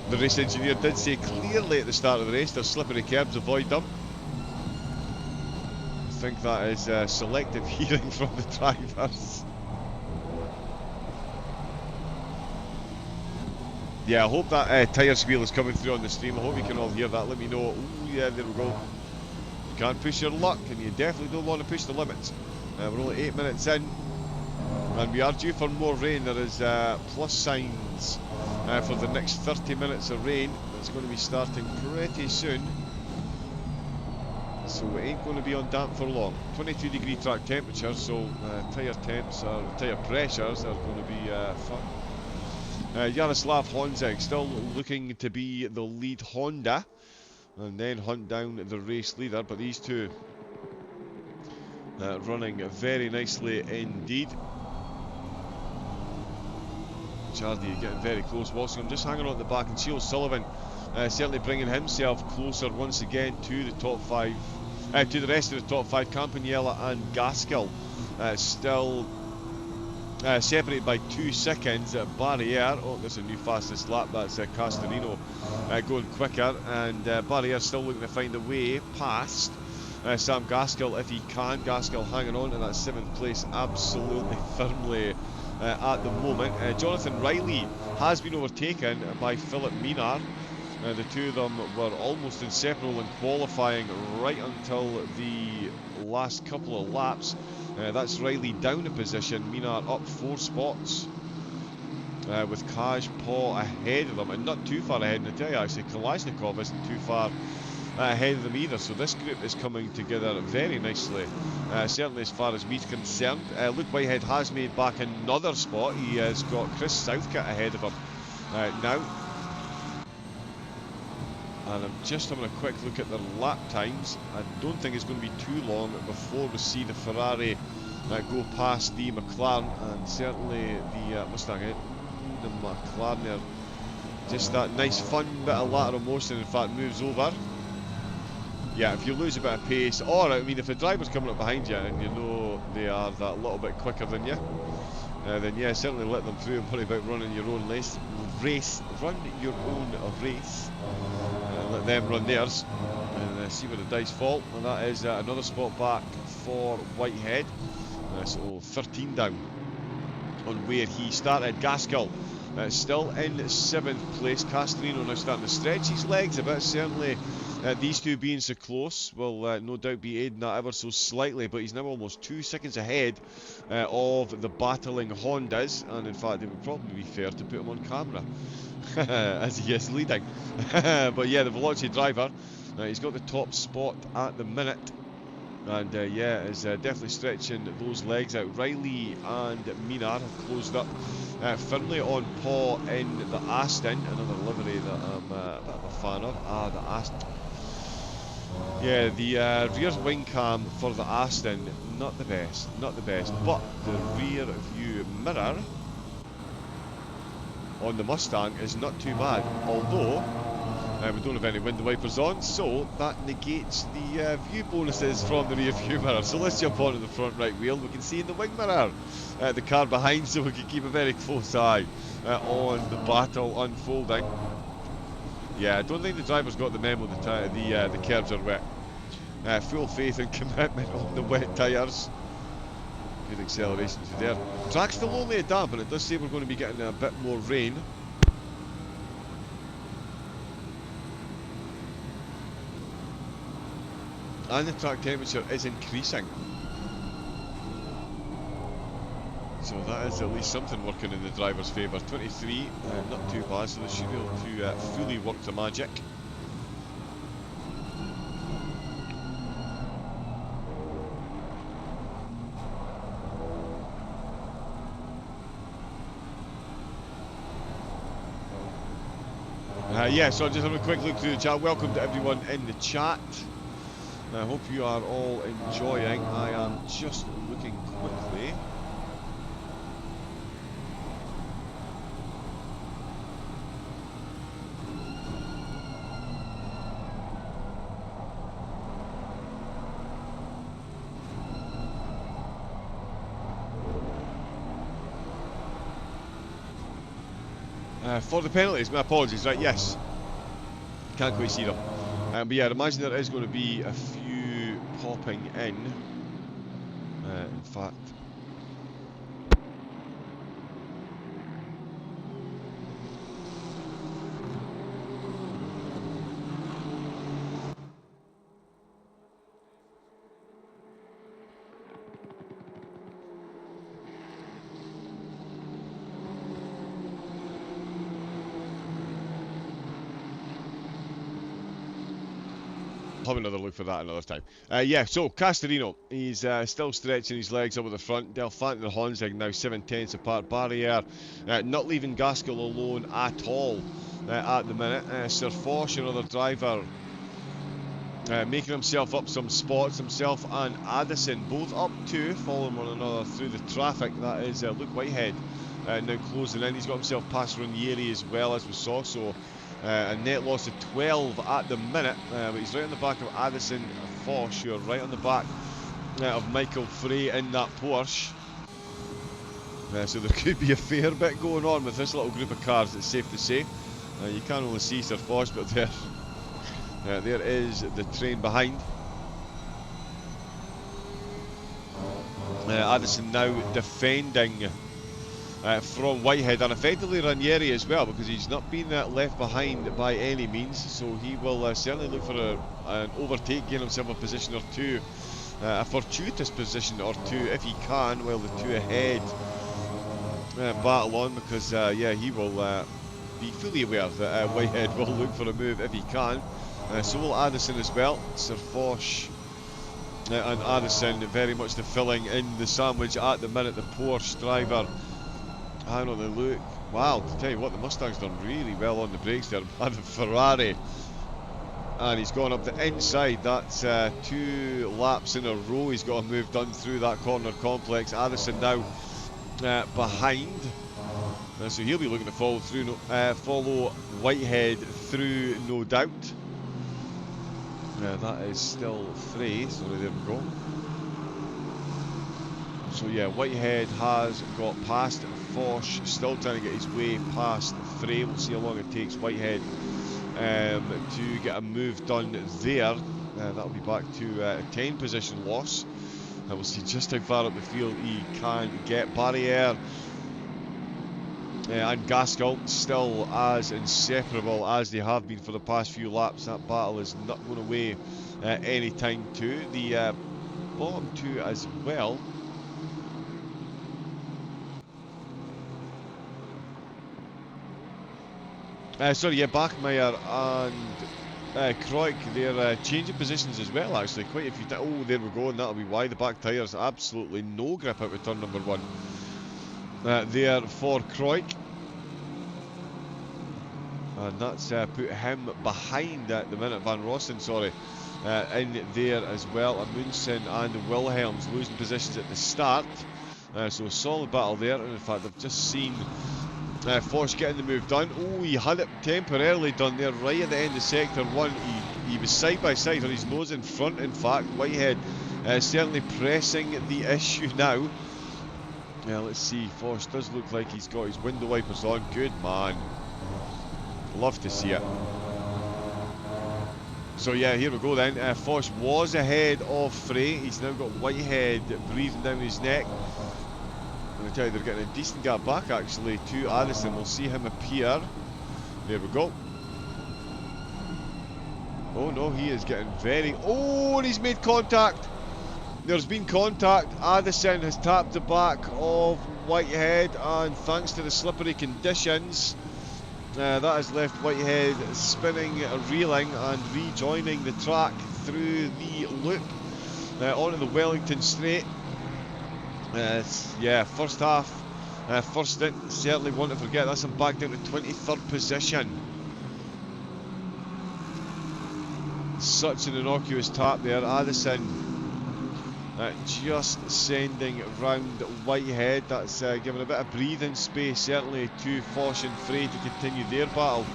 A: The race engineer did say clearly at the start of the race, there's slippery curbs, avoid them. I think that is selective hearing from the drivers. Yeah, I hope that tyre squeal is coming through on the stream. I hope you can all hear that. Let me know. Oh yeah, there we go. You can't push your luck, and you definitely don't want to push the limits. We're only 8 minutes in, and we are due for more rain. There is plus signs for the next 30 minutes of rain. It's going to be starting pretty soon, so it ain't going to be on damp for long. 22-degree track temperature, so tyre pressures are going to be fun. Jaroslav Honzig still looking to be the lead Honda, and then hunt down the race leader, but these two running very nicely indeed. Chardy getting very close. Walsingham just hanging on at the back, and Shea O'Sullivan certainly bringing himself closer once again to the top 5, to the rest of the top 5. Campanella and Gaskell still separated by 2 seconds. Barriere, oh, there's a new fastest lap. That's Castorino going quicker, and Barriere still looking to find a way past Sam Gaskell if he can. Gaskell hanging on to that 7th place absolutely firmly at the moment. Jonathan Riley has been overtaken by Philip Minar. The two of them were almost inseparable in qualifying right until the last couple of laps. That's Riley down a position, Minar up 4 spots, with Kaj Paw ahead of them, and not too far ahead. And I tell you, actually, Kalashnikov isn't too far ahead of them either, so this group is coming together very nicely, certainly as far as me's concerned. Luke Whitehead has made back another spot. He has got Chris Southcott ahead of him now. And I'm just having a quick look at their lap times. I don't think it's going to be too long before we see the Ferrari go past the McLaren, and certainly the Mustang, the McLaren there. Just that nice fun bit of lateral motion, in fact, moves over. Yeah, if you lose a bit of pace, or I mean if the driver's coming up behind you and you know they are that little bit quicker than you, then yeah, certainly let them through and worry about running your own race. Run your own race. Let them run theirs. And see where the dice fall. And that is another spot back for Whitehead. So 13 down on where he started. Gaskell still in 7th place. Castellino now starting to stretch his legs a bit. Certainly these two being so close will no doubt be aiding that ever so slightly, but he's now almost 2 seconds ahead of the battling Hondas, and in fact it would probably be fair to put him on camera as he is leading. But yeah, the Velocity driver, he's got the top spot at the minute. And yeah, is definitely stretching those legs out. Riley and Minar have closed up firmly on Paul in the Aston, another livery that I'm a bit of a fan of. The Aston. Yeah, the rear wing cam for the Aston, not the best, but the rear view mirror on the Mustang is not too bad, although we don't have any window wipers on, so that negates the view bonuses from the rear view mirror. So let's jump onto the front right wheel. We can see in the wing mirror the car behind, so we can keep a very close eye on the battle unfolding. Yeah, I don't think the driver's got the memo that the curbs are wet. Full faith and commitment on the wet tyres. Good acceleration through there. Track's still only a damp, and it does say we're going to be getting a bit more rain. And the track temperature is increasing. So that is at least something working in the driver's favour. 23, not too bad, so they should be able to fully work the magic. Yeah, so just having a quick look through the chat. Welcome to everyone in the chat. I hope you are all enjoying. I am just looking quickly. For the penalties, my apologies, right, yes. Can't quite see them. But yeah, I'd imagine there is going to be a few popping in. In fact. I'll have another look for that another time. Yeah, so Castellino, he's still stretching his legs up at the front. Delphant and Honzig now 7/10 apart. Barrier not leaving Gaskell alone at all at the minute. Sir Foch, another driver, making himself up some spots. Himself and Addison both up two, following one another through the traffic. That is Luke Whitehead now closing in. He's got himself past Ranieri as well, as we saw, so a net loss of 12 at the minute, but he's right on the back of Addison Foch, who are right on the back of Michael Frey in that Porsche. So there could be a fair bit going on with this little group of cars, it's safe to say. You can only see Sir Foch, but there is the train behind. Addison now defending from Whitehead, and effectively Ranieri as well, because he's not been left behind by any means, so he will certainly look for an overtake, gain himself a position or two, a fortuitous position or two if he can, while the two ahead battle on, because yeah, he will be fully aware that Whitehead will look for a move if he can. So will Addison as well. Sir Foch and Addison very much the filling in the sandwich at the minute. The Porsche driver, I know, they look, wow, to tell you what, the Mustang's done really well on the brakes there. And the Ferrari, and he's gone up the inside. That's 2 laps in a row he's got a move done through that corner complex. Addison now behind, so he'll be looking to follow through, follow Whitehead through, no doubt. That is still Frey, sorry, there we go. So yeah, Whitehead has got past Foch, still trying to get his way past Frey. We'll see how long it takes Whitehead to get a move done there. That'll be back to a 10 position loss. And we'll see just how far up the field he can get. Barriere and Gaskell still as inseparable as they have been for the past few laps. That battle is not going away anytime too. The bottom two as well. Sorry, yeah, Bachmeier and Kroik, they're changing positions as well, actually. Quite a few times. Oh, there we go, and that'll be why. The back tyres, absolutely no grip out with turn number 1. There for Kroik. And that's put him behind at the minute, Van Rossen, sorry, in there as well. Amundsen and Wilhelms losing positions at the start. So a solid battle there, and in fact, I've just seen Foch getting the move done. Oh, he had it temporarily done there right at the end of sector 1. He was side by side, or his nose in front, in fact. Whitehead certainly pressing the issue now. Let's see, Foch does look like he's got his window wipers on. Good man. Love to see it. So yeah, here we go then. Foch was ahead of Frey. He's now got Whitehead breathing down his neck. I'm going to tell you, they're getting a decent gap back actually to Addison. We'll see him appear. There we go. Oh no, he is getting very... Oh, and he's made contact. There's been contact. Addison has tapped the back of Whitehead, and thanks to the slippery conditions, that has left Whitehead spinning, reeling and rejoining the track through the loop onto the Wellington Straight. Yeah, first half, first stint, certainly won't forget. That's him back down to 23rd position. Such an innocuous tap there. Addison just sending round Whitehead. That's giving a bit of breathing space, certainly, to Foch and Frey to continue their battle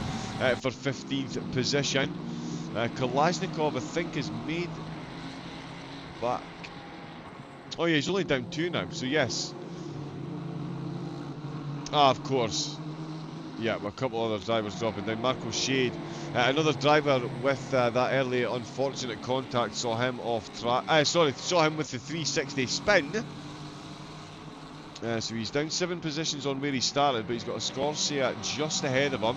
A: for 15th position. Kalashnikov, I think, is made back. Oh yeah, he's only down 2 now, so yes. Ah, of course. Yeah, a couple other drivers dropping down. Marco Shade, another driver with that early unfortunate contact, saw him off track. Saw him with the 360 spin. So he's down 7 positions on where he started, but he's got a Scorsia just ahead of him.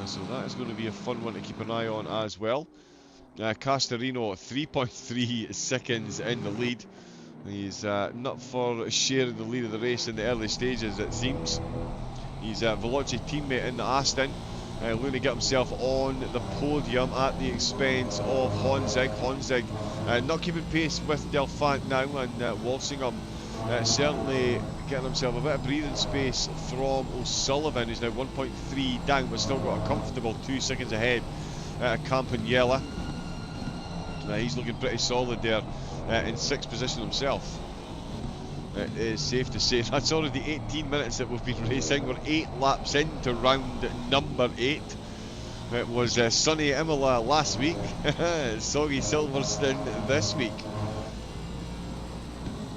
A: So that is going to be a fun one to keep an eye on as well. Castorino, 3.3 seconds in the lead. He's not for sharing the lead of the race in the early stages, it seems. He's a Veloci teammate in the Aston, looking to get himself on the podium at the expense of Honzig. Honzig not keeping pace with Delphant now, and Walsingham certainly getting himself a bit of breathing space from O'Sullivan, who's now 1.3 down, but still got a comfortable 2 seconds ahead at Campagnella. He's looking pretty solid there in 6th position himself. It is safe to say that's already 18 minutes that we've been racing. We're 8 laps into round number 8. It was sunny Imola last week, soggy Silverstone this week.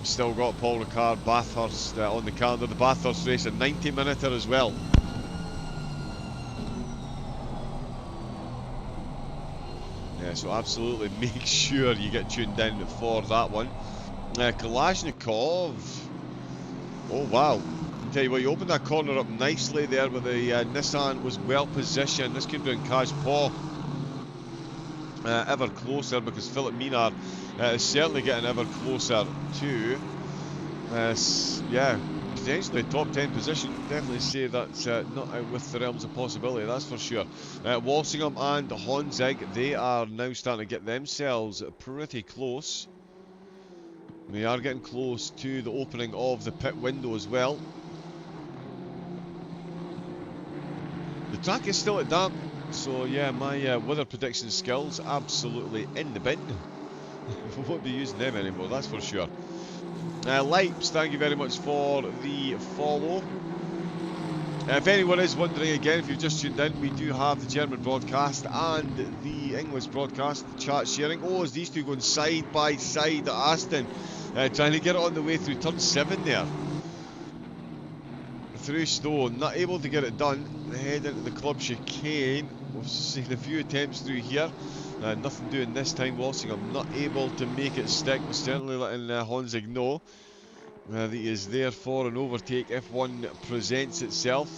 A: Still got Paul Ricard, Bathurst on the calendar. The Bathurst race, a 90-minuter as well. Yeah, so absolutely make sure you get tuned in for that one. Kalashnikov. Oh wow. I'll tell you what, you opened that corner up nicely there with the Nissan was well positioned. This could be in Kajpaw ever closer, because Philip Minard is certainly getting ever closer to yeah, potentially top 10 position. Definitely say that's not out with the realms of possibility, that's for sure. Walsingham and Honzig, they are now starting to get themselves pretty close. We are getting close to the opening of the pit window as well. The track is still at damp, so yeah, my weather prediction skills absolutely in the bin. We won't be using them anymore, that's for sure. Lipes, thank you very much for the follow. If anyone is wondering again, if you've just tuned in, we do have the German broadcast and the English broadcast, the chat sharing. Oh, is these two going side by side at Aston? trying to get it on the way through turn 7 there. Through Stone, not able to get it done. Head into the club chicane. We've seen a few attempts through here. Nothing doing this time. Walsingham not able to make it stick, but certainly letting Honzig know that he is there for an overtake if one presents itself.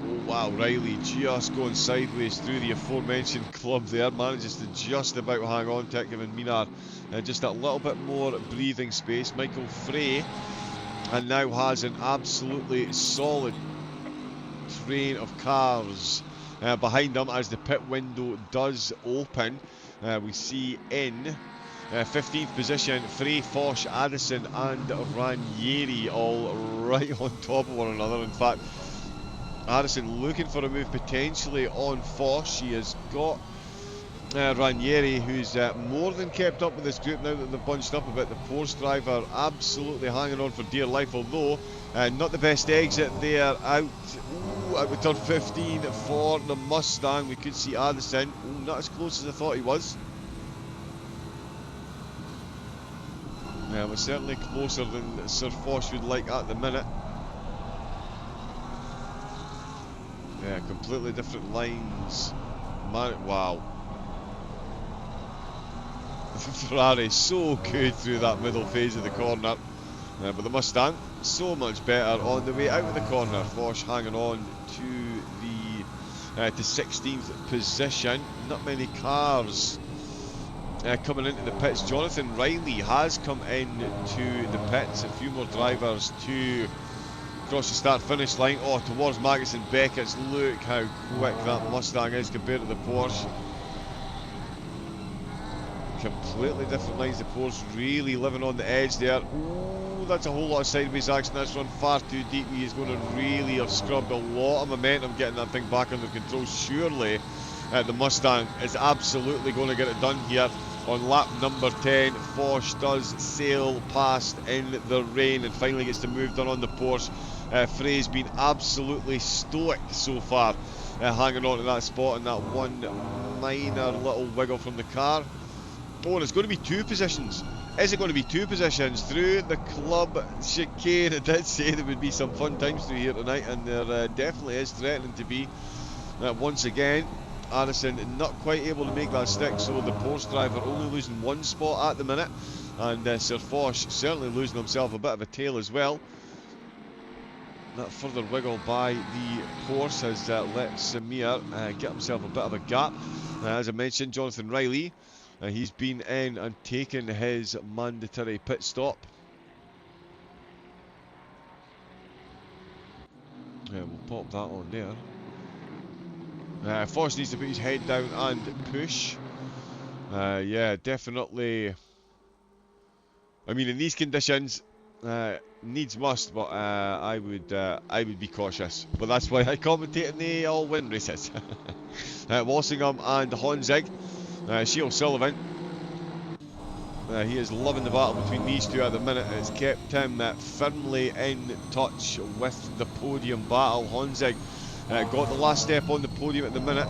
A: Oh wow, Riley just going sideways through the aforementioned club there. Manages to just about hang on to it, giving Minar just that little bit more breathing space. Michael Frey and now has an absolutely solid train of cars behind him as the pit window does open. We see in 15th position Frey, Foch, Addison and Ranieri all right on top of one another. In fact, Addison looking for a move potentially on Foch. He has got Ranieri, who's more than kept up with this group now that they've bunched up a bit. The Porsche driver absolutely hanging on for dear life, although not the best exit there. Out with turn 15 for the Mustang. We could see Addison. Ooh, not as close as I thought he was. Yeah, we're certainly closer than Sir Foch would like at the minute. Yeah, completely different lines. Man, wow. Ferrari so good through that middle phase of the corner, but the Mustang so much better on the way out of the corner. Foch hanging on to the to 16th position. Not many cars coming into the pits. Jonathan Riley has come into the pits. A few more drivers to cross the start-finish line. Oh, towards Magnus and Beckett's. Look how quick that Mustang is compared to the Porsche. Completely different lines. The Porsche really living on the edge there. Ooh, that's a whole lot of sideways action. That's run far too deep. He is going to really have scrubbed a lot of momentum getting that thing back under control. Surely the Mustang is absolutely going to get it done here on lap number 10. Foch does sail past in the rain and finally gets the move done on the Porsche. Frey's been absolutely stoic so far, hanging on to that spot and that one minor little wiggle from the car. Oh, and it's going to be 2 positions. Is it going to be 2 positions through the club chicane? It did say there would be some fun times through here tonight, and there definitely is threatening to be. Once again, Addison not quite able to make that stick, so the Porsche driver only losing 1 spot at the minute, and Sir Foch certainly losing himself a bit of a tail as well. That further wiggle by the Porsche has let Samir get himself a bit of a gap. As I mentioned, Jonathan Riley, he's been in and taken his mandatory pit stop. Yeah, we'll pop that on there. Foch needs to put his head down and push. Yeah, definitely. I mean, in these conditions, needs must, but I would be cautious. But that's why I commentate in the all-win races. Walsingham and Honzig. Sheil Sullivan. He is loving the battle between these two at the minute. It's kept him firmly in touch with the podium battle. Honzig got the last step on the podium at the minute.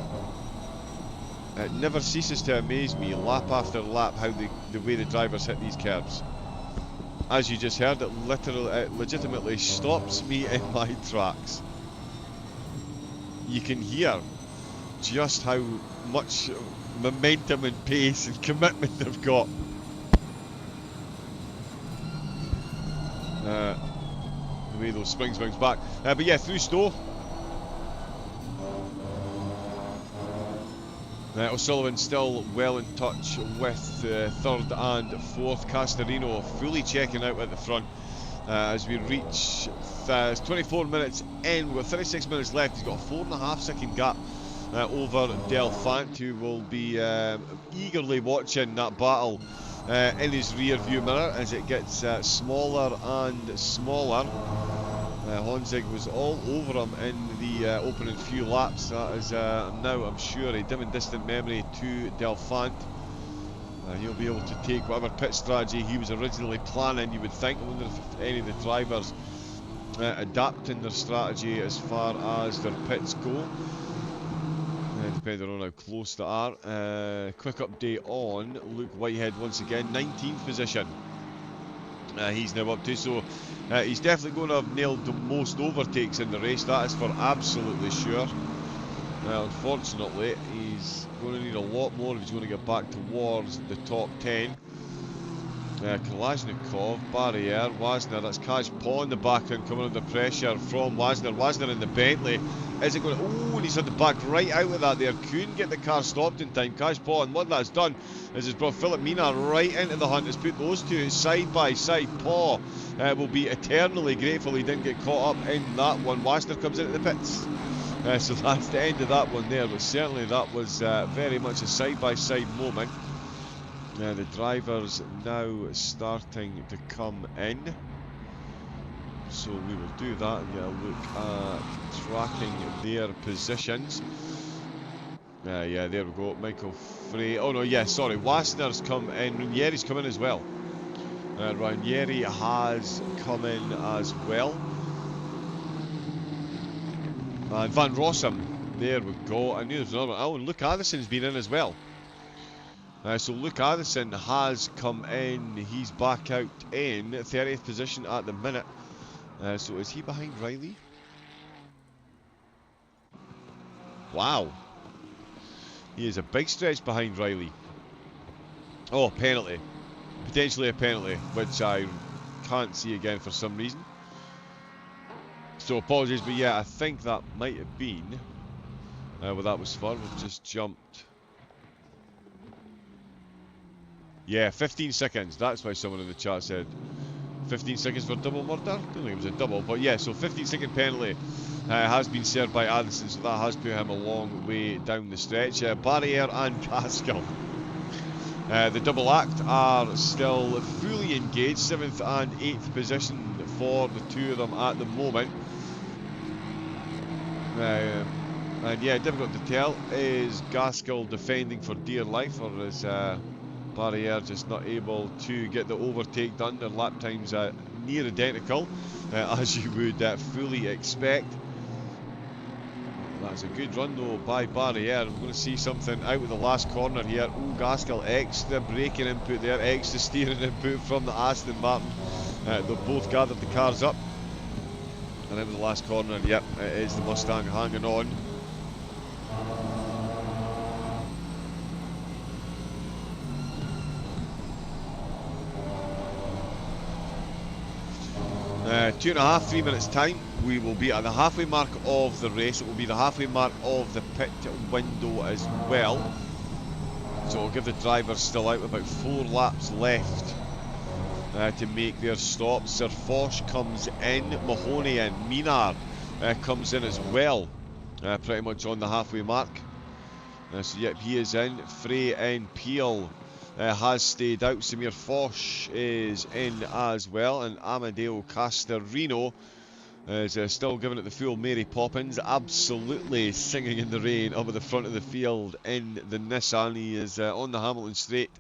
A: It never ceases to amaze me, lap after lap, how the way the drivers hit these curves. As you just heard, it legitimately stops me in my tracks. You can hear just how much momentum and pace and commitment they've got. The way those springs bounce back. But yeah, through Stowe. O'Sullivan still well in touch with 3rd and 4th. Castorino fully checking out at the front as we reach 24 minutes in. We've got 36 minutes left. He's got a 4.5 second gap over Delphant, who will be eagerly watching that battle in his rear view mirror as it gets smaller and smaller. Honzig was all over him in the opening few laps. That is now, I'm sure, a dim and distant memory to Delphant. He'll be able to take whatever pit strategy he was originally planning, you would think. I wonder if any of the drivers adapting their strategy as far as their pits go. The depending on how close they are. Quick update on Luke Whitehead once again, 19th position. He's now up to, so he's definitely going to have nailed the most overtakes in the race, that is for absolutely sure. Unfortunately, he's going to need a lot more if he's going to get back towards the top 10. Kalashnikov, Barrier, Wasner, that's Kaj Paw in the background coming under pressure from Wasner. Wasner in the Bentley. Is it going to... Oh, and he's had the back right out of that there. Couldn't get the car stopped in time. Kaj Paw, and what that's done is it's brought Philip Mina right into the hunt. It's put those two side by side. Paw will be eternally grateful he didn't get caught up in that one. Wasner comes into the pits. So that's the end of that one there, but certainly that was very much a side-by-side moment. The drivers now starting to come in, so we will do that and get a look at tracking their positions. Yeah, there we go. Michael Frey. Oh no, yeah, sorry. Wasner's come in. Ranieri's come in as well. Ranieri has come in as well. And Van Rossum. There we go. I knew there was another one. Oh, and Luke Addison's been in as well. So Luke Addison has come in. He's back out in 30th position at the minute. So is he behind Riley? Wow. He is a big stretch behind Riley. Oh, penalty. Potentially a penalty, which I can't see again for some reason. So apologies, but yeah, I think that might have been what that was for. We've just jumped. Yeah, 15 seconds. That's why someone in the chat said 15 seconds for double murder. I don't think it was a double, but yeah, so 15-second penalty has been served by Addison, so that has put him a long way down the stretch. Barrier and Gaskell. The double act are still fully engaged, 7th and 8th position for the two of them at the moment. And yeah, difficult to tell. Is Gaskell defending for dear life, or is Barrier just not able to get the overtake done? Their lap times near identical, as you would fully expect. That's a good run though by Barrier. I'm going to see something out of the last corner here. Oh, Gaskell, extra braking input there, extra steering input from the Aston Martin. They've both gathered the cars up. And out of the last corner, yep, it is the Mustang hanging on. Two and a half, 3 minutes time, we will be at the halfway mark of the race. It will be the halfway mark of the pit window as well. So it'll give the drivers still out about 4 laps left to make their stop. Sir Foch comes in, Mahoney and Minar comes in as well, pretty much on the halfway mark. So yep, he is in. Frey and Peel has stayed out. Samir Foch is in as well, and Amadeo Castorino is still giving it the full Mary Poppins, absolutely singing in the rain up at the front of the field in the Nissan. He is on the Hamilton Straight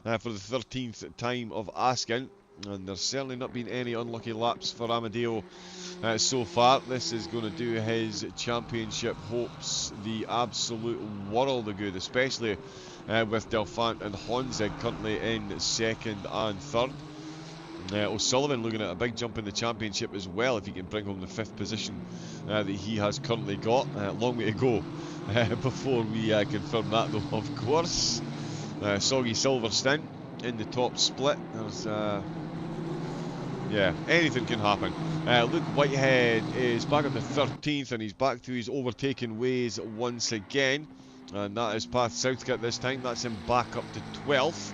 A: for the 13th time of asking, and there's certainly not been any unlucky laps for Amadeo so far. This is going to do his championship hopes the absolute world of good, especially with Delphant and Honzig currently in 2nd and 3rd. O'Sullivan looking at a big jump in the championship as well if he can bring home the 5th position that he has currently got. Long way to go before we confirm that though, of course. Soggy Silverstone in the top split. There's yeah, anything can happen. Luke Whitehead is back up to 13th, and he's back to his overtaking ways once again. And that is Path Southgate this time. That's him back up to 12th.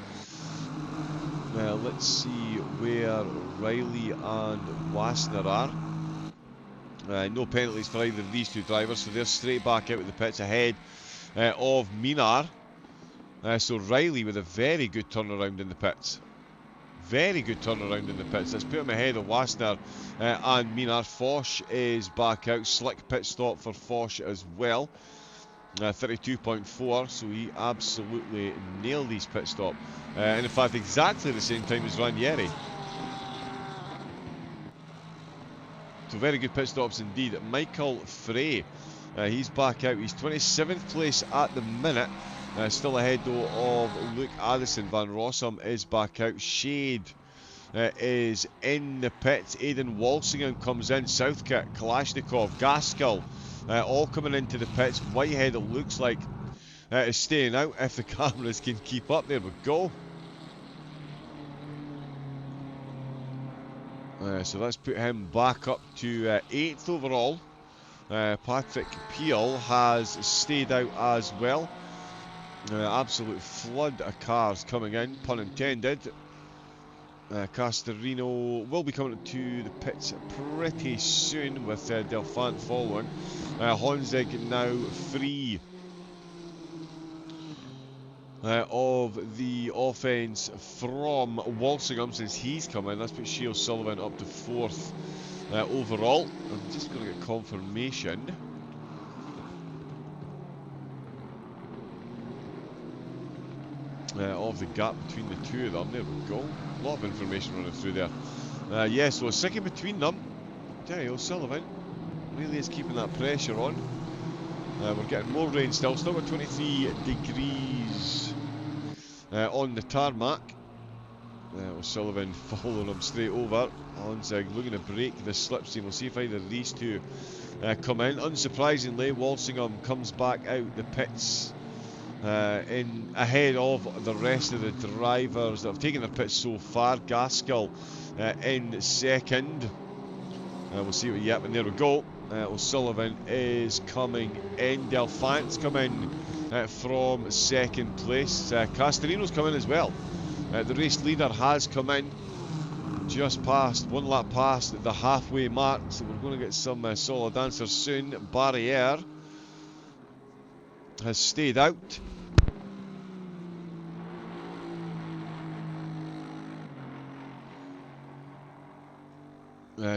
A: Let's see where Riley and Wasner are. No penalties for either of these two drivers, so they're straight back out of the pits ahead of Minar. So Riley with a very good turnaround in the pits. Very good turnaround in the pits. Let's put him ahead of Wasner and Minar. Foch is back out. Slick pit stop for Foch as well. 32.4, so he absolutely nailed his pit stop. And in fact, exactly the same time as Ranieri. So very good pit stops indeed. Michael Frey He's back out. He's 27th place at the minute. Still ahead though of Luke Addison. Van Rossum is back out. Shade is in the pits. Aidan Walsingham comes in. Southkit, Kalashnikov, Gaskell, all coming into the pits. Whitehead, it looks like, is staying out if the cameras can keep up. There we go. So let's put him back up to 8th overall. Patrick Peel has stayed out as well. Absolute flood of cars coming in, pun intended. Castorino will be coming to the pits pretty soon with Delphant following. Honzig now free of the offence from Walsingham since he's come in. Let's put Shea Sullivan up to 4th overall. I'm just going to get confirmation. Of the gap between the two of them. There we go. A lot of information running through there. Yeah, so a second between them. Jerry O'Sullivan really is keeping that pressure on. We're getting more rain still got 23 degrees on the tarmac. O'Sullivan following him straight over. Honzig looking to break the slipstream. We'll see if either of these two come in. Unsurprisingly, Walsingham comes back out the pits in ahead of the rest of the drivers that have taken their pits so far. Gaskell in second. We'll see what yep, and there we go. O'Sullivan is coming in. Delphant's come in from second place. Castorino's come in as well. The race leader has come in just past, one lap past the halfway mark, so we're going to get some solid answers soon. Barriere has stayed out.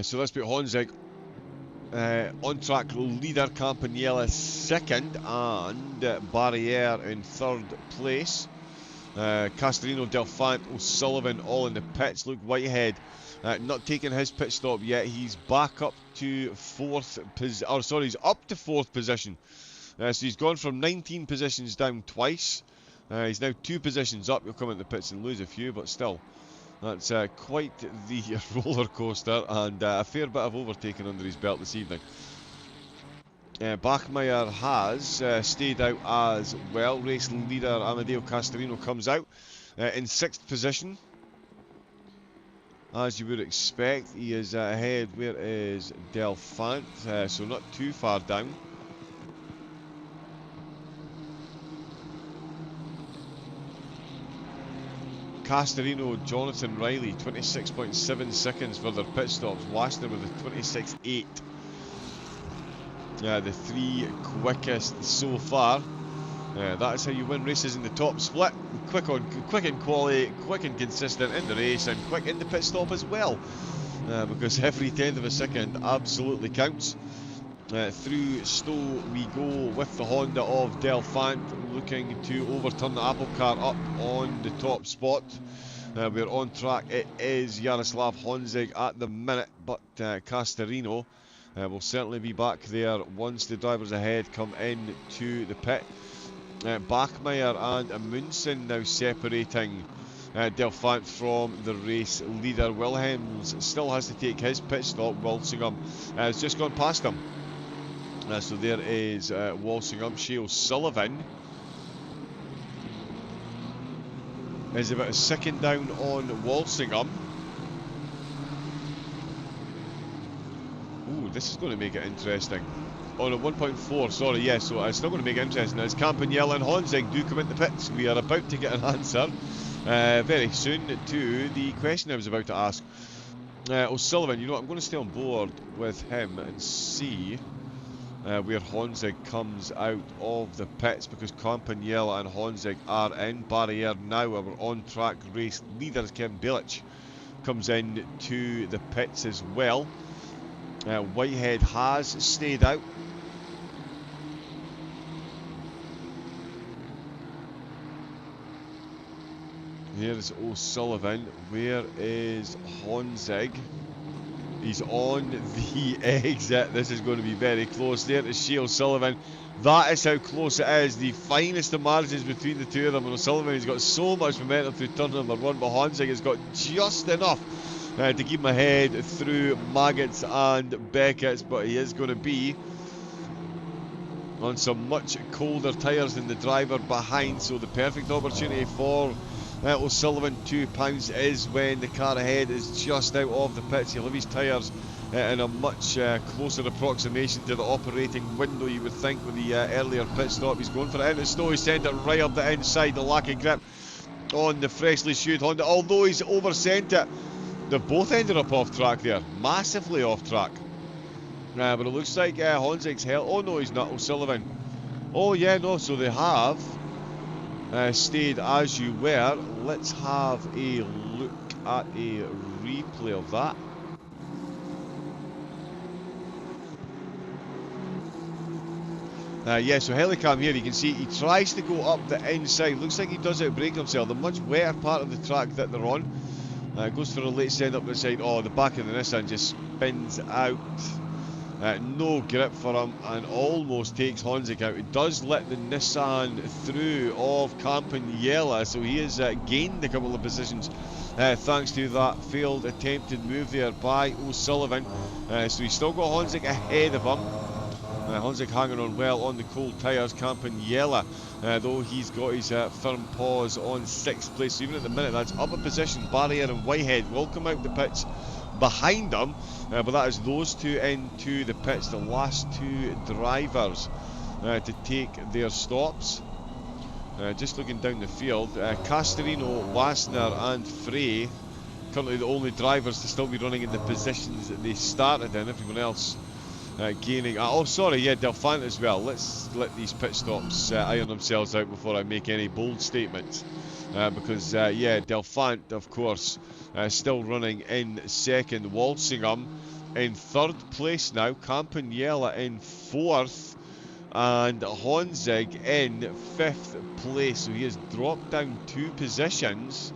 A: So let's put Honzig on track leader, Campaniella second, and Barriere in third place. Castorino, Delphant, O'Sullivan all in the pits. Luke Whitehead not taking his pit stop yet. He's back up to fourth position. He's up to fourth position. So he's gone from 19 positions down twice. He's now 2 positions up. He'll come into the pits and lose a few, but still, that's quite the roller coaster, and a fair bit of overtaking under his belt this evening. Bachmeier has stayed out as well. Race leader Amadeo Castorino comes out in 6th position. As you would expect, he is ahead. Where is Delphant? So not too far down. Castorino, Jonathan Riley, 26.7 seconds for their pit stops. Waston with a 26.8. The 3 quickest so far. That's how you win races in the top split. Quick in quality, quick and consistent in the race, and quick in the pit stop as well. Because every 10th of a second absolutely counts. Through Stowe we go with the Honda of Delphant, looking to overturn the apple cart up on the top spot. We're on track. It is Jaroslav Honzig at the minute, but Castorino will certainly be back there once the drivers ahead come in to the pit. Bachmeier and Amundsen now separating Delphant from the race leader. Wilhelms still has to take his pit stop. Walsingham has just gone past him. So there is Walsingham. Shea Sullivan is about a second down on Walsingham. Ooh, this is going to make it interesting. Oh no, 1.4, sorry, yes, so it's still going to make it interesting as Campaniella and Honzig do come into pits. We are about to get an answer very soon to the question I was about to ask. O'Sullivan, you know what, I'm going to stay on board with him and see where Honzig comes out of the pits, because Campaniella and Honzig are in. Barriere now, our on-track race leader, Kevin Belic, comes in to the pits as well. Whitehead has stayed out. Here's O'Sullivan. Where is Honzig? He's on the exit. This is going to be very close. There to Shea O'Sullivan. That is how close it is. The finest of margins between the two of them. And O'Sullivan, he's got so much momentum through turn number 1, but Honzig has got just enough to keep him ahead through Maggots and Beckett's, but he is going to be on some much colder tyres than the driver behind, so the perfect opportunity for O'Sullivan to pounce is when the car ahead is just out of the pits. He'll have his tyres in a much closer approximation to the operating window, you would think, with the earlier pit stop. He's going for it in the snow. He sent it right up the inside. The lack of grip on the freshly shoed Honda, although he's over-sent it. They've both ended up off track there, massively off track. But it looks like Honzig's held. Oh no, he's not. O'Sullivan. Oh yeah, no, so they have stayed as you were. Let's have a look at a replay of that. Yeah, so Helicam here, you can see he tries to go up the inside. Looks like he does outbrake himself. The much wetter part of the track that they're on. Goes for a late send up the side. Oh, the back of the Nissan just spins out. No grip for him and almost takes Honzig out. It does let the Nissan through of Campaniella, so he has gained a couple of positions thanks to that failed attempted move there by O'Sullivan. So he's still got Honzig ahead of him. Honzig hanging on well on the cold tyres. Campaniella, though he's got his firm paws on 6th place. So even at the minute, that's up a position. Barrier and Whitehead will come out the pits behind them, but that is those two into the pits, the last two drivers to take their stops. Just looking down the field, Castorino, Wassner and Frey, currently the only drivers to still be running in the positions that they started in. Everyone else gaining. Oh, sorry, yeah, Delphant as well. Let's let these pit stops iron themselves out before I make any bold statements. Because, yeah, Delphant, of course, still running in second. Walsingham in third place now. Campaniella in fourth. And Honzig in 5th place. So he has dropped down 2 positions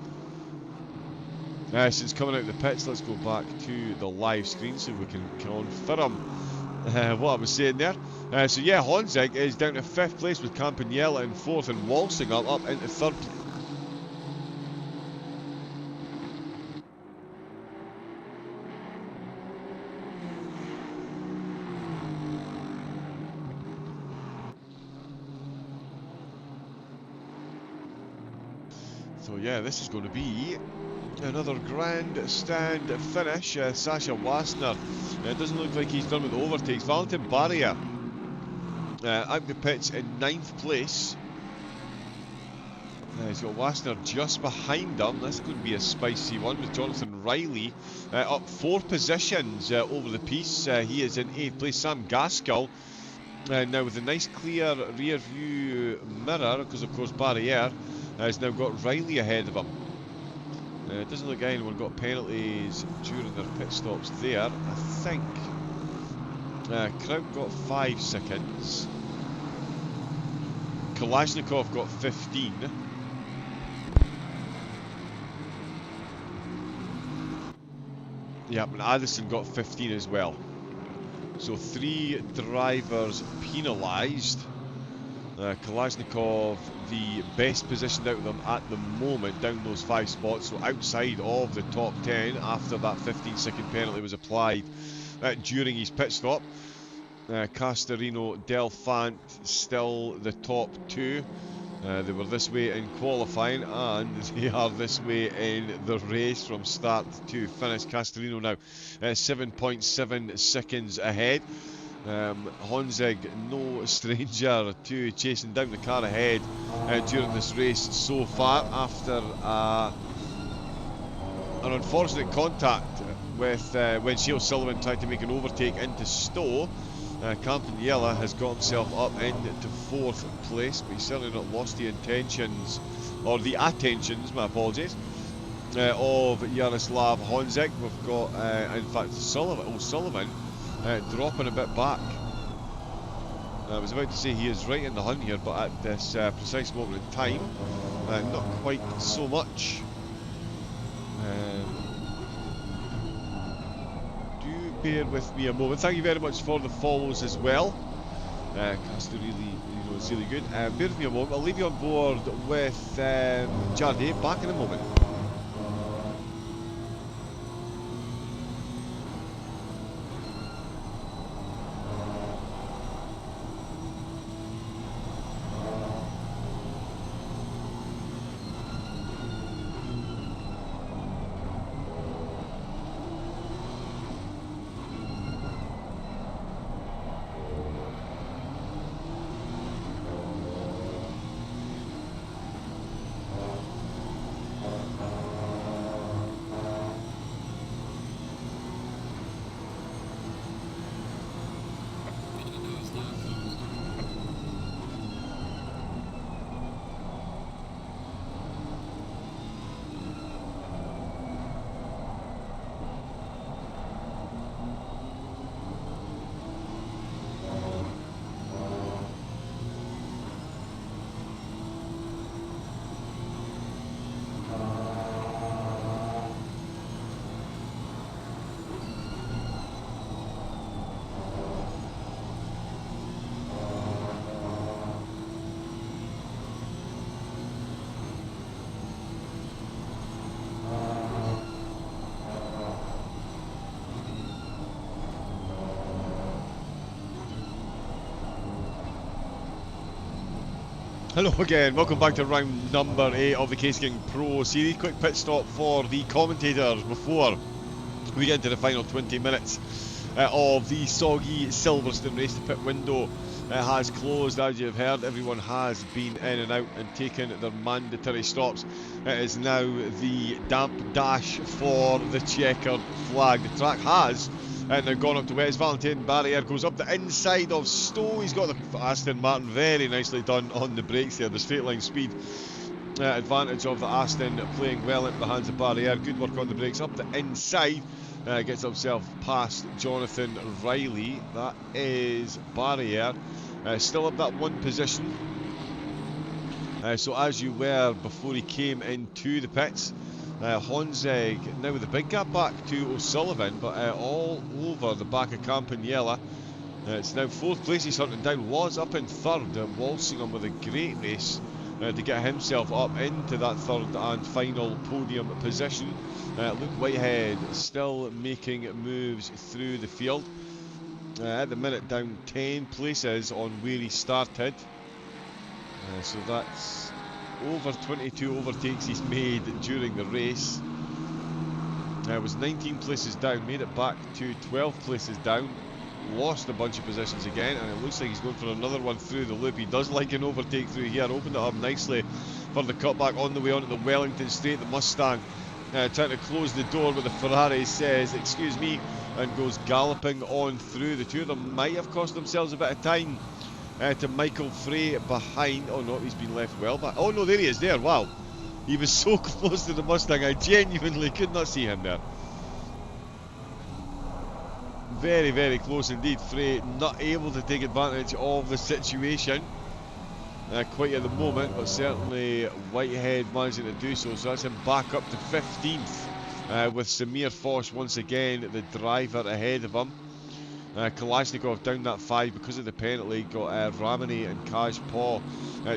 A: since coming out of the pits. Let's go back to the live screen so we can confirm what I was saying there. So yeah, Honzig is down to 5th place with Campaniella in 4th and Walsingham up into 3rd place. So yeah, this is going to be another grandstand finish. Sasha Wassner, it doesn't look like he's done with the overtakes. Valentin Barrier out the pits in 9th place. He's got Wassner just behind him. This could be a spicy one with Jonathan Riley up 4 positions over the piece. He is in 8th place. Sam Gaskell now with a nice clear rear view mirror, because of course Barrier has now got Riley ahead of him. It doesn't look like anyone got penalties during their pit stops there. I think Kraut got 5 seconds. Kalashnikov got 15. Yep, and Addison got 15 as well. So 3 drivers penalised. Kalashnikov, the best positioned out of them at the moment, down those 5 spots, so outside of the top 10 after that 15-second penalty was applied during his pit stop. Castorino, Delphant still the top 2. They were this way in qualifying and they are this way in the race from start to finish. Castorino now 7.7 seconds ahead. Honzig, no stranger to chasing down the car ahead during this race so far, after an unfortunate contact with when Shea O'Sullivan tried to make an overtake into Stowe. Campaniella has got himself up into 4th place, but he's certainly not lost the intentions, or the attentions, my apologies, of Jaroslav Honzig. We've got, in fact, O'Sullivan dropping a bit back. I was about to say he is right in the hunt here, but at this precise moment in time, not quite so much. bear with me a moment. Thank you very much for the follows as well. Caster is really good. Bear with me a moment. I'll leave you on board with Jardy. Back in a moment. Hello again, welcome back to round number 8 of the Case King Pro Series. Quick pit stop for the commentators before we get into the final 20 minutes of the soggy Silverstone race. The pit window has closed, as you've heard. Everyone has been in and out and taken their mandatory stops. It is now the damp dash for the checkered flag. The track has now gone up to West Valentine. Barrier goes up the inside of Stowe. He's got the Aston Martin very nicely done on the brakes there. The straight line speed advantage of the Aston playing well into the hands of Barrier. Good work on the brakes up the inside. Gets himself past Jonathan Riley. That is Barrier. Still up that one position. So as you were before he came into the pits. Honzeg now with a big gap back to O'Sullivan, but all over the back of Campanella. It's now 4th place he's hunting down. Was up in 3rd, Walsingham with a great race to get himself up into that 3rd and final podium position. Luke Whitehead still making moves through the field. At the minute down 10 places on where he started. So that's over 22 overtakes he's made during the race. Was 19 places down, made it back to 12 places down, lost a bunch of positions again, and it looks like he's going for another one through the loop. He does like an overtake through here, opened it up nicely for the cutback on the way onto the Wellington Straight. The Mustang trying to close the door, but the Ferrari says, excuse me, and goes galloping on through. The two of them might have cost themselves a bit of time. To Michael Frey behind. Oh no, he's been left well back. Oh no, there he is there. Wow. He was so close to the Mustang, I genuinely could not see him there. Very, very close indeed. Frey not able to take advantage of the situation quite at the moment, but certainly Whitehead managing to do so. So that's him back up to 15th with Samir Fosh once again, the driver ahead of him. Kalashnikov down that 5 because of the penalty. Got Ramani and Kaj Paul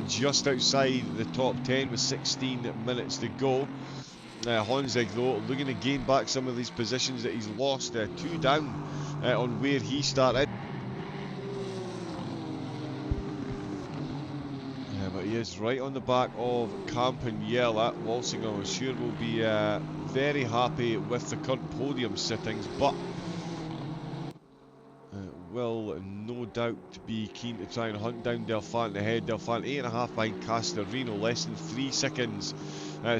A: just outside the top 10 with 16 minutes to go. Honzig though looking to gain back some of these positions that he's lost. 2 down on where he started. But he is right on the back of Campanella. Walsingham, I'm sure, will be very happy with the current podium sittings, but will no doubt be keen to try and hunt down Delphant ahead. Delphant 8.5 behind Castorino, less than 3 seconds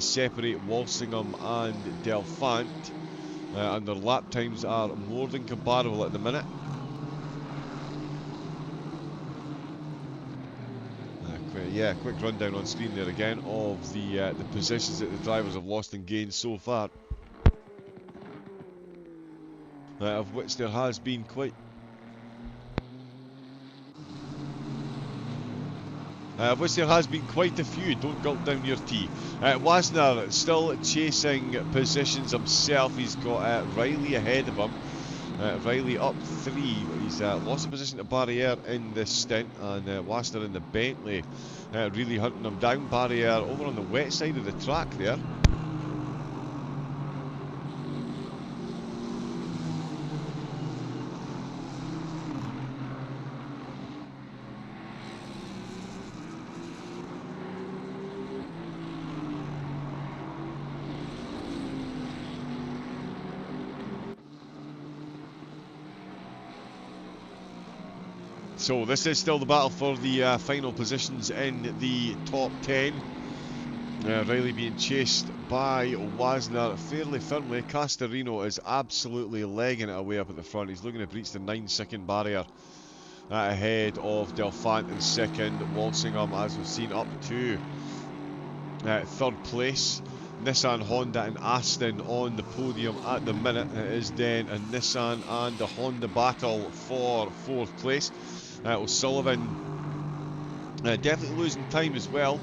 A: separate Walsingham and Delphant, and their lap times are more than comparable at the minute. Quick rundown on screen there again of the positions that the drivers have lost and gained so far, of which there has been quite a few. Don't gulp down your tea. Wasner still chasing positions himself. He's got Riley ahead of him. Riley up 3, but he's lost the position to Barriere in this stint, and Wasner in the Bentley really hunting him down. Barriere over on the wet side of the track there. So this is still the battle for the final positions in the top 10. Riley being chased by Wasner fairly firmly. Castorino is absolutely legging it away up at the front. He's looking to breach the 9-second barrier ahead of Delphant in second. Walsingham, as we've seen, up to third place. Nissan, Honda and Aston on the podium at the minute. It is then a Nissan and a Honda battle for fourth place. O'Sullivan definitely losing time as well.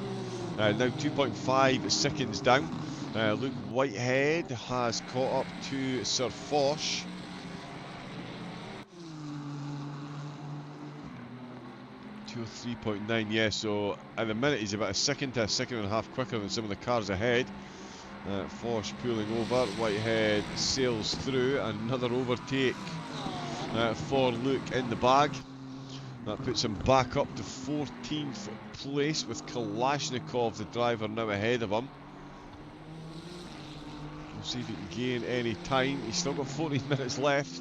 A: Now 2.5 seconds down. Luke Whitehead has caught up to Sir Foch. Oh, 3.9, yeah, so at the minute he's about a second to a second and a half quicker than some of the cars ahead. Foch pulling over, Whitehead sails through, another overtake for Luke in the bag. That puts him back up to 14th place with Kalashnikov, the driver, now ahead of him. We'll see if he can gain any time. He's still got 14 minutes left.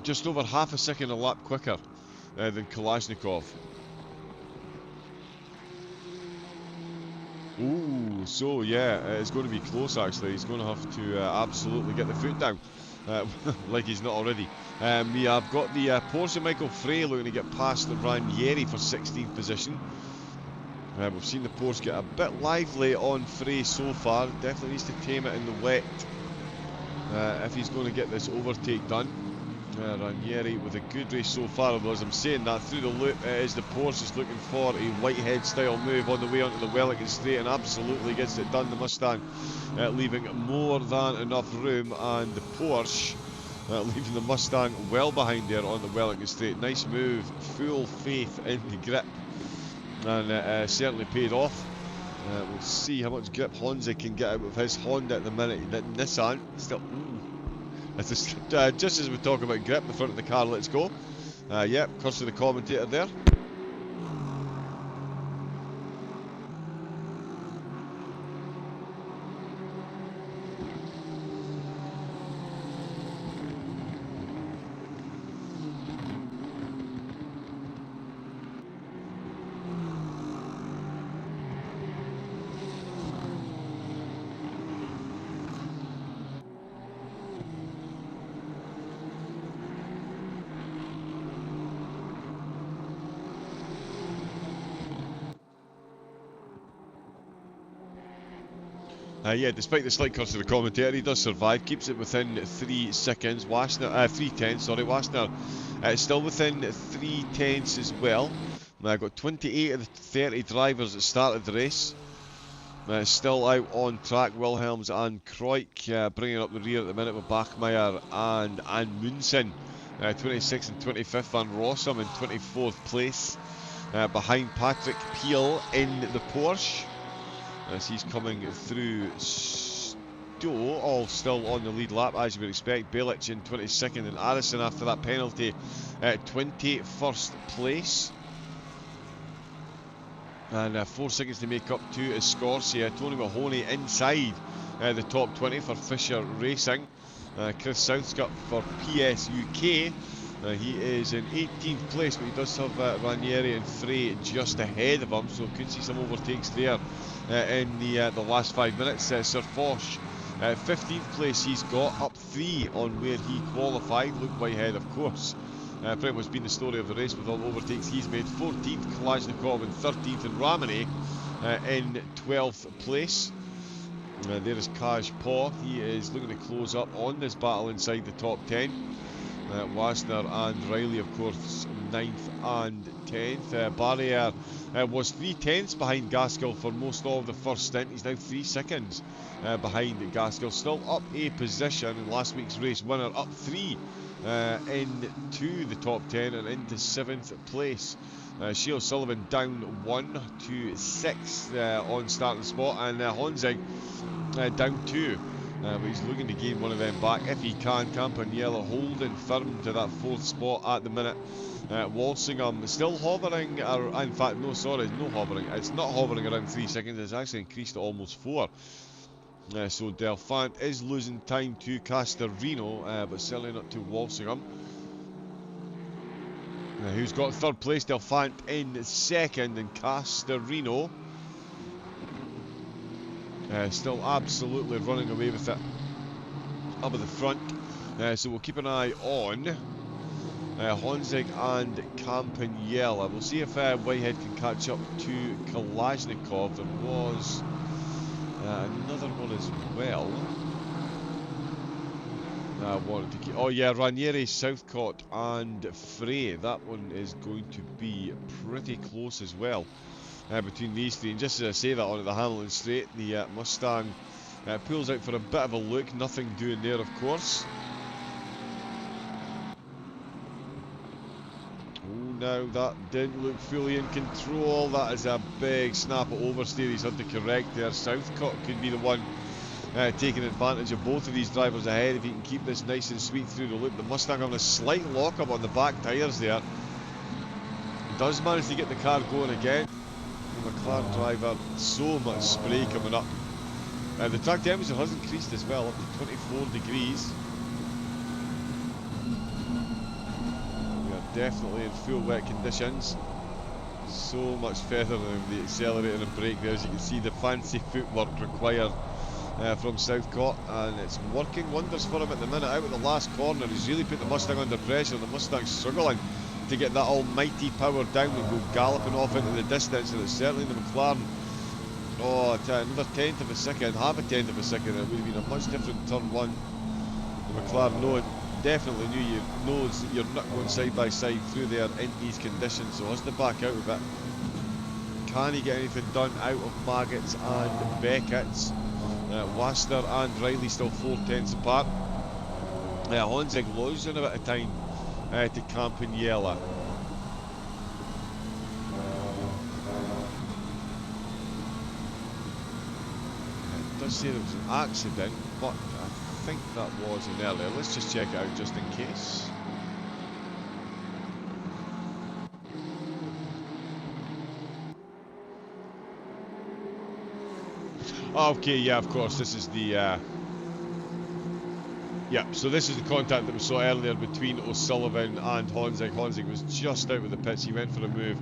A: Just over half a second a lap quicker than Kalashnikov. Ooh, so yeah, it's going to be close actually. He's going to have to absolutely get the foot down, like he's not already. We have got the Porsche Michael Frey looking to get past the Ranieri for 16th position. We've seen the Porsche get a bit lively on Frey so far. Definitely needs to tame it in the wet if he's going to get this overtake done. Ranieri with a good race so far, although as I'm saying that, through the loop it is the Porsche is looking for a Whitehead style move on the way onto the Wellington straight, and absolutely gets it done. The Mustang leaving more than enough room, and the Porsche leaving the Mustang well behind there on the Wellington straight. Nice move, full faith in the grip, and it certainly paid off. We'll see how much grip Honza can get out of his Honda at the minute. That Nissan still... just as we talk about grip, the front of the car, let's go. Yep, curse of the commentator there. Yeah, despite the slight curse of the commentator, he does survive, keeps it within 3 seconds. Wasner, 3 tenths, sorry. Wasner still within 3 tenths as well. I've got 28 of the 30 drivers that started the race. Still out on track, Wilhelms and Kreuk bringing up the rear at the minute with Bachmeier and Amundsen. 26th and 25th, Van Rossum in 24th place. Behind Patrick Peel in the Porsche. As he's coming through Stowe, all still on the lead lap as you would expect. Balic in 22nd, and Addison after that penalty at 21st place. And 4 seconds to make up to Escorcia. Tony Mahoney inside the top 20 for Fisher Racing. Chris Southcup for PS UK. He is in 18th place, but he does have Ranieri and Frey just ahead of him, so could see some overtakes there in the last 5 minutes. Sir Foch, 15th place he's got, up 3 on where he qualified. Luke Whitehead, of course, pretty much been the story of the race with all the overtakes he's made. 14th, Kalashnikov in 13th, and Ramani in 12th place. There is Kaj Paw. He is looking to close up on this battle inside the top 10. Wassner and Riley, of course, 9th and 10th. Barrier was 3 tenths behind Gaskell for most of the first stint. He's now 3 seconds behind Gaskell. Still up a position in last week's race winner, up 3 into the top 10 and into 7th place. Shea O'Sullivan down 1 to 6th on starting spot, and Honzig down 2. But he's looking to gain one of them back if he can. Campagnella holding firm to that 4th spot at the minute. Walsingham still hovering, or in fact, no, sorry, no hovering. It's not hovering around 3 seconds, it's actually increased to almost 4. So Delphant is losing time to Castorino, but certainly not to Walsingham. Who's got 3rd place? Delphant in 2nd, and Castorino still absolutely running away with it up at the front. So we'll keep an eye on Honzig and Campagnella. We'll see if Whitehead can catch up to Kalashnikov. There was another one as well. Wanted to keep. Oh yeah, Ranieri, Southcott, and Frey. That one is going to be pretty close as well between these three. And just as I say that, on at the Hamilton Straight, the Mustang pulls out for a bit of a look. Nothing doing there, of course. Now that didn't look fully in control. That is a big snap at oversteer he's had to correct there. Southcott could be the one taking advantage of both of these drivers ahead if he can keep this nice and sweet through the loop. The Mustang having a slight lock-up on the back tyres there. Does manage to get the car going again. The McLaren driver, so much spray coming up. The track temperature has increased as well, up to 24 degrees. Definitely in full wet conditions. So much further than the accelerator and brake there. As you can see, the fancy footwork required from Southcott, and it's working wonders for him at the minute. Out at the last corner, he's really put the Mustang under pressure. The Mustang's struggling to get that almighty power down and go galloping off into the distance, and it's certainly the McLaren. Oh, another 1/10 of a second, half a 1/10 of a second, it would have been a much different turn one. The McLaren definitely knows that you're not going side by side through there in these conditions, so has to back out of it. Can he get anything done out of Maggots and Beckett's? Wassner and Riley still 4/10 apart. Honzig losing a bit of time to Campagnella. It does say there was an accident, but I think that was an earlier. Let's just check it out just in case. Okay, yeah, of course, this is the yeah, so this is the contact that we saw earlier between O'Sullivan and Honzig. Honzig was just out of the pits, he went for a move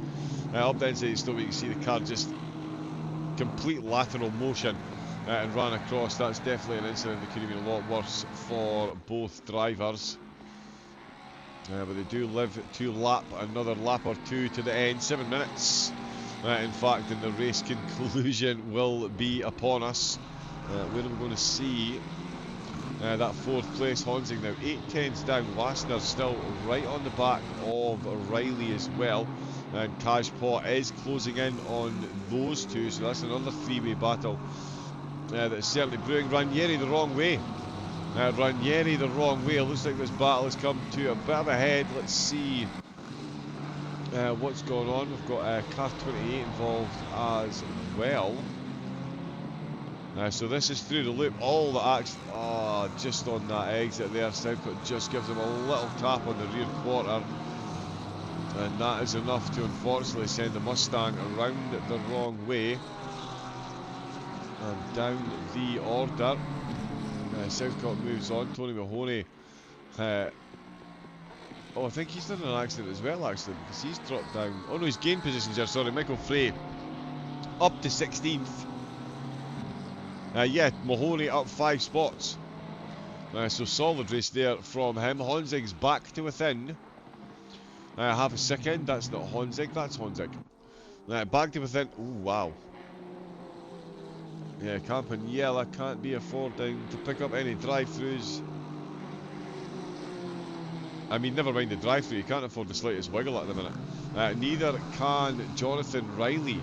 A: up the inside still, you can see the car just complete lateral motion and ran across. That's definitely an incident that could have been a lot worse for both drivers. But they do live to lap another lap or two to the end. 7 minutes, in fact, and the race conclusion will be upon us. Where are we going to see that 4th place? Honzig now 8/10 down. Wassner still right on the back of Riley as well. And Kajpot is closing in on those two, so that's another 3-way battle that's certainly brewing. Ranieri the wrong way. Ranieri the wrong way. It looks like this battle has come to a bit of a head. Let's see what's going on. We've got car 28 involved as well. So this is through the loop. All the action, just on that exit there. Southcott just gives him a little tap on the rear quarter, and that is enough to unfortunately send the Mustang around the wrong way and down the order. Southcott moves on. Tony Mahoney. I think he's done an accident as well, actually, because he's dropped down. Oh no, he's gained positions here. Sorry, Michael Frey up to 16th. Yeah, Mahoney up 5 spots. So solid race there from him. Honzig's back to within half a second. That's not Honzig, that's Honzig. Back to within. Oh wow. Yeah, Campagnella can't be affording to pick up any drive-throughs. I mean, never mind the drive-through, you can't afford the slightest wiggle at the minute. Neither can Jonathan Riley.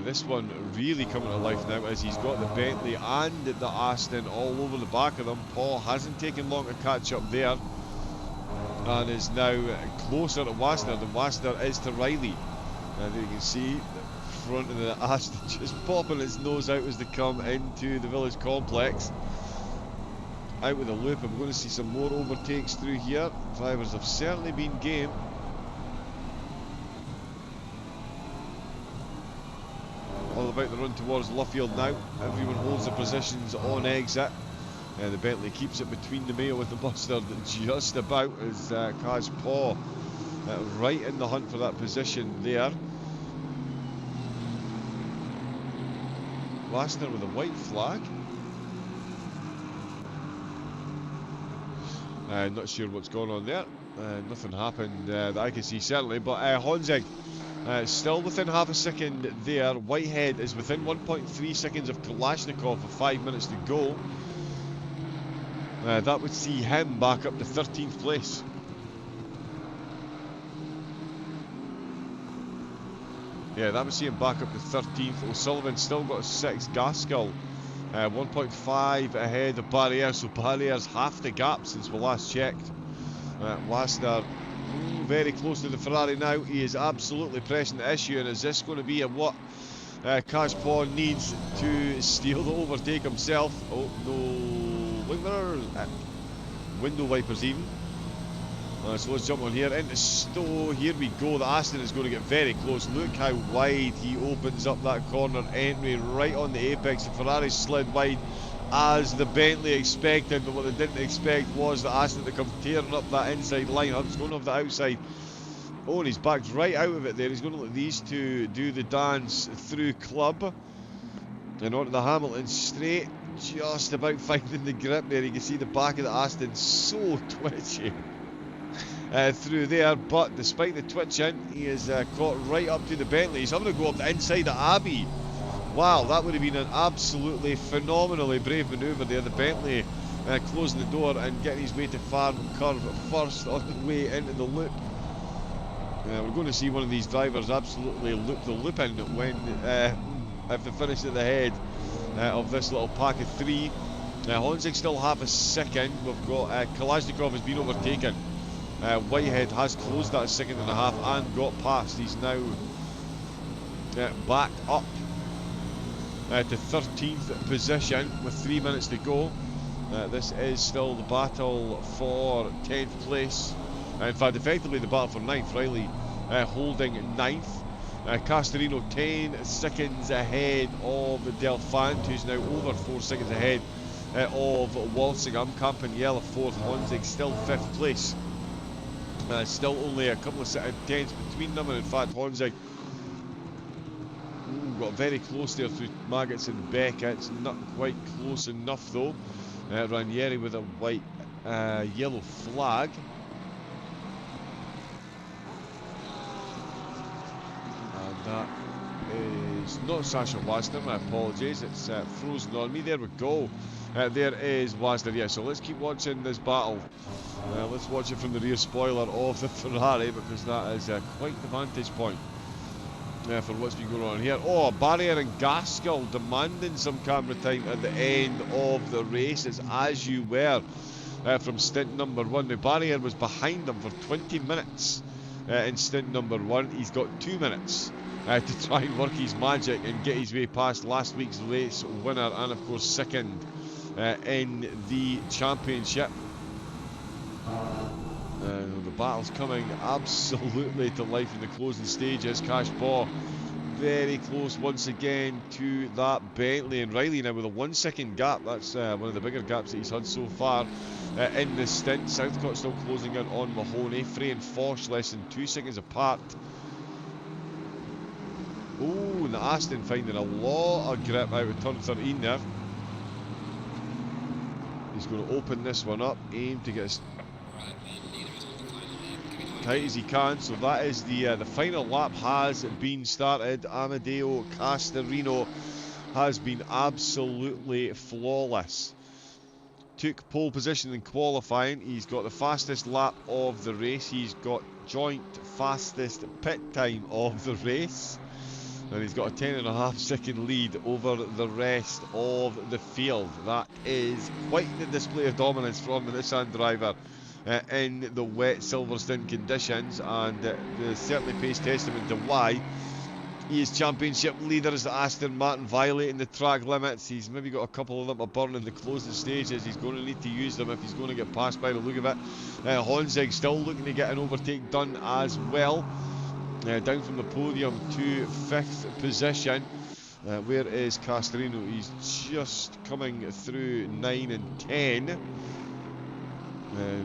A: This one really coming to life now as he's got the Bentley and the Aston all over the back of them. Paul hasn't taken long to catch up there and is now closer to Wasner than Wasner is to Riley. And you can see the front of the Aston just popping its nose out as they come into the village complex. Out with the loop, and we're going to see some more overtakes through here. Drivers have certainly been game. All about the run towards Luffield now. Everyone holds their positions on exit. The Bentley keeps it between the Mayo and the Mustard just about as Kaz Paw right in the hunt for that position there. Wasner with a white flag. Not sure what's going on there. Nothing happened that I can see certainly, but Honzig still within half a second there. Whitehead is within 1.3 seconds of Kalashnikov for 5 minutes to go. That would see him back up to 13th place. Yeah, that would see him back up to 13th. O'Sullivan still got a 6th. Gaskell 1.5 ahead of Barrier, so Barrier's half the gap since we last checked. Wasner very close to the Ferrari now. He is absolutely pressing the issue, and is this going to be what Kashpaw needs to steal the overtake himself? Oh no, wing mirrors, window wipers even. So let's jump on here into Stowe. Here we go. The Aston is going to get very close. Look how wide he opens up that corner entry right on the apex. The Ferrari slid wide as the Bentley expected, but what they didn't expect was the Aston to come tearing up that inside line. It's going off the outside. Oh, and he's backed right out of it there. He's going to let these two do the dance through club and onto the Hamilton straight. Just about finding the grip there. You can see the back of the Aston so twitchy. Through there, but despite the twitching, he is caught right up to the Bentley. He's having to go up the inside of Abbey. Wow, that would have been an absolutely phenomenally brave manoeuvre there. The Bentley closing the door and getting his way to Farm Curve first on the way into the loop. We're going to see one of these drivers absolutely loop the loop in when if they finish at the head of this little pack of three. Honzig still half a second. We've got Kalashnikov has been overtaken. Whitehead has closed that 1.5 seconds and got past. He's now back up to 13th position with 3 minutes to go. This is still the battle for 10th place. In fact, effectively the battle for 9th. Riley holding 9th. Castorino 10 seconds ahead of Delphant, who's now over 4 seconds ahead of Walsingham. Campagnella 4th. Honzig still 5th place. Still only a couple of tenths between them, and in fact Honzig got very close there through Maggots and Beck. It's not quite close enough though. Ranieri with a white yellow flag. And that is not Sasha Wasner, my apologies, it's frozen on me. There we go. There is Wasner, yeah, so let's keep watching this battle. Let's watch it from the rear spoiler of the Ferrari, because that is quite the vantage point for what's been going on here. Oh, Barrier and Gaskell demanding some camera time at the end of the race, as you were from stint number 1. Now, Barrier was behind them for 20 minutes in stint number 1. He's got 2 minutes to try and work his magic and get his way past last week's race winner and, of course, second in the championship. The battle's coming absolutely to life in the closing stages. Cashpaw very close once again to that Bentley, and Riley now with a 1 second gap. That's one of the bigger gaps that he's had so far in this stint. Southcott still closing in on Mahoney. Frey and Foch less than 2 seconds apart. Oh, and the Aston finding a lot of grip out of turn 13 there. He's going to open this one up, aim to get as tight as he can. So that is the final lap has been started. Amadeo Castorino has been absolutely flawless took pole position in qualifying. He's got the fastest lap of the race. He's got joint fastest pit time of the race. And he's got a 10.5 second lead over the rest of the field. That is quite the display of dominance from the Nissan driver in the wet Silverstone conditions, and certainly pays testament to why he is championship leaders. Aston Martin violating the track limits. He's maybe got a couple of them to burn in the closing stages. He's going to need to use them if he's going to get passed by the look of it. Honzig still looking to get an overtake done as well. Down from the podium to 5th position. Where is Castorino? He's just coming through 9 and 10.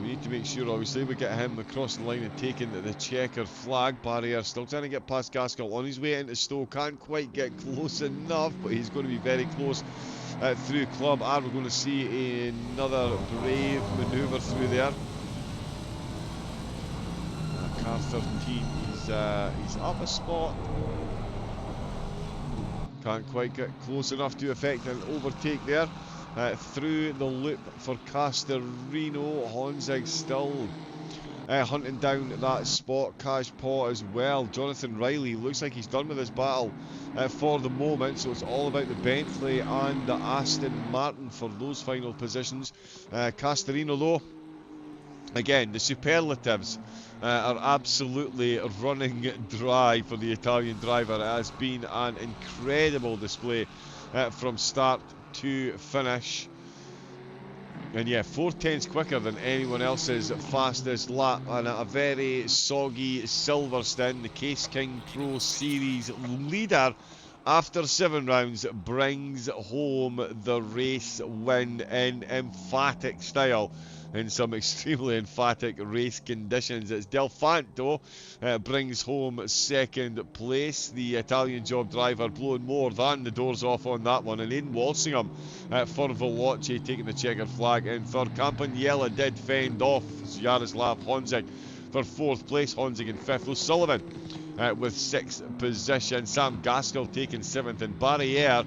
A: We need to make sure, obviously, we get him across the line and taking the checkered flag barrier. Still trying to get past Gaskell on his way into Stowe. Can't quite get close enough, but he's going to be very close through Club. And we're going to see another brave manoeuvre through there. Car 13, he's up a spot. Can't quite get close enough to effect an overtake there. Through the loop for Castorino. Honzig still hunting down that spot. Cash Paw as well. Jonathan Riley looks like he's done with this battle for the moment, so it's all about the Bentley and the Aston Martin for those final positions. Castorino though, again, the superlatives are absolutely running dry for the Italian driver. It has been an incredible display from start to finish. And yeah, 4/10 quicker than anyone else's fastest lap, and at a very soggy Silverstone, the Case King Pro Series leader after 7 rounds brings home the race win in emphatic style. In some extremely emphatic race conditions. It's Delfanto brings home 2nd place. The Italian job driver blowing more than the doors off on that one. And Aidan Walsingham for Veloce taking the checkered flag in 3rd. Campagnella did fend off Jaroslav Honzig for 4th place. Honzig in 5th. O'Sullivan with 6th position. Sam Gaskell taking 7th. And Barriere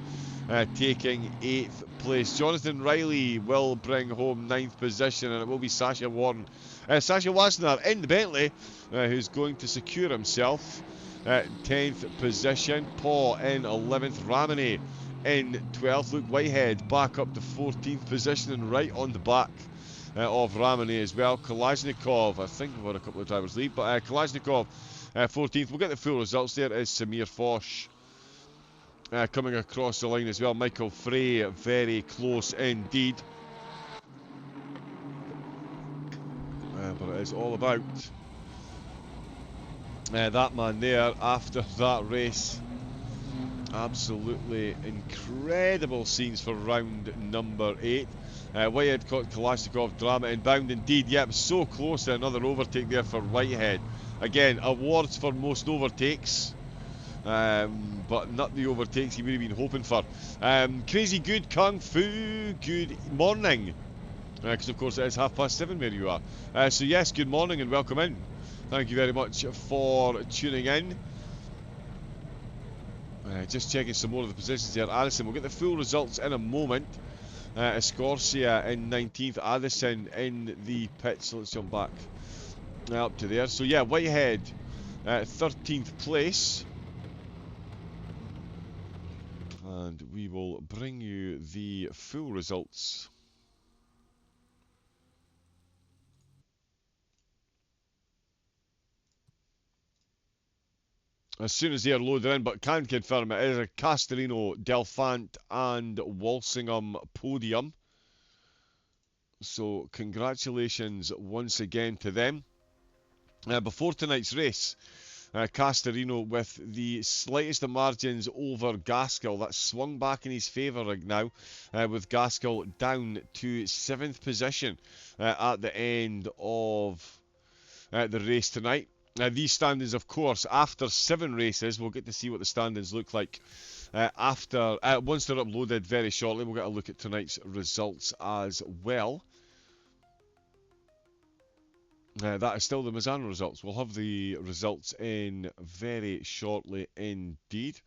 A: taking 8th place. Jonathan Riley will bring home 9th position, and it will be Sasha Warren. Sasha Wassenaar in the Bentley, who's going to secure himself 10th position. Paul in 11th. Ramone in 12th. Luke Whitehead back up to 14th position and right on the back of Ramone as well. Kalashnikov, I think we've had a couple of drivers leave, but Kalashnikov 14th. We'll get the full results there. Is Samir Foch coming across the line as well. Michael Frey very close indeed. But it is all about that man there after that race. Absolutely incredible scenes for round number 8. Whitehead caught Kalashnikov, drama inbound indeed. Yep, so close to another overtake there for Whitehead. Again, awards for most overtakes. But not the overtakes he would have been hoping for. Crazy Good Kung Fu, good morning. Because of course it is 7:30 where you are. So yes, good morning and welcome in. Thank you very much for tuning in. Just checking some more of the positions here. Addison, we'll get the full results in a moment. Escorcia in 19th, Addison in the pits. Let's jump back up to there. So yeah, Whitehead 13th place. And we will bring you the full results. As soon as they are loaded in, but can confirm it is a Castorino, Delfant and Walsingham podium. So congratulations once again to them. Before tonight's race, Castorino with the slightest of margins over Gaskell. That's swung back in his favour right now, with Gaskell down to 7th position at the end of the race tonight. These standings, of course, after 7 races, we'll get to see what the standings look like after once they're uploaded very shortly. We'll get a look at tonight's results as well. That is still the Misano results. We'll have the results in very shortly indeed.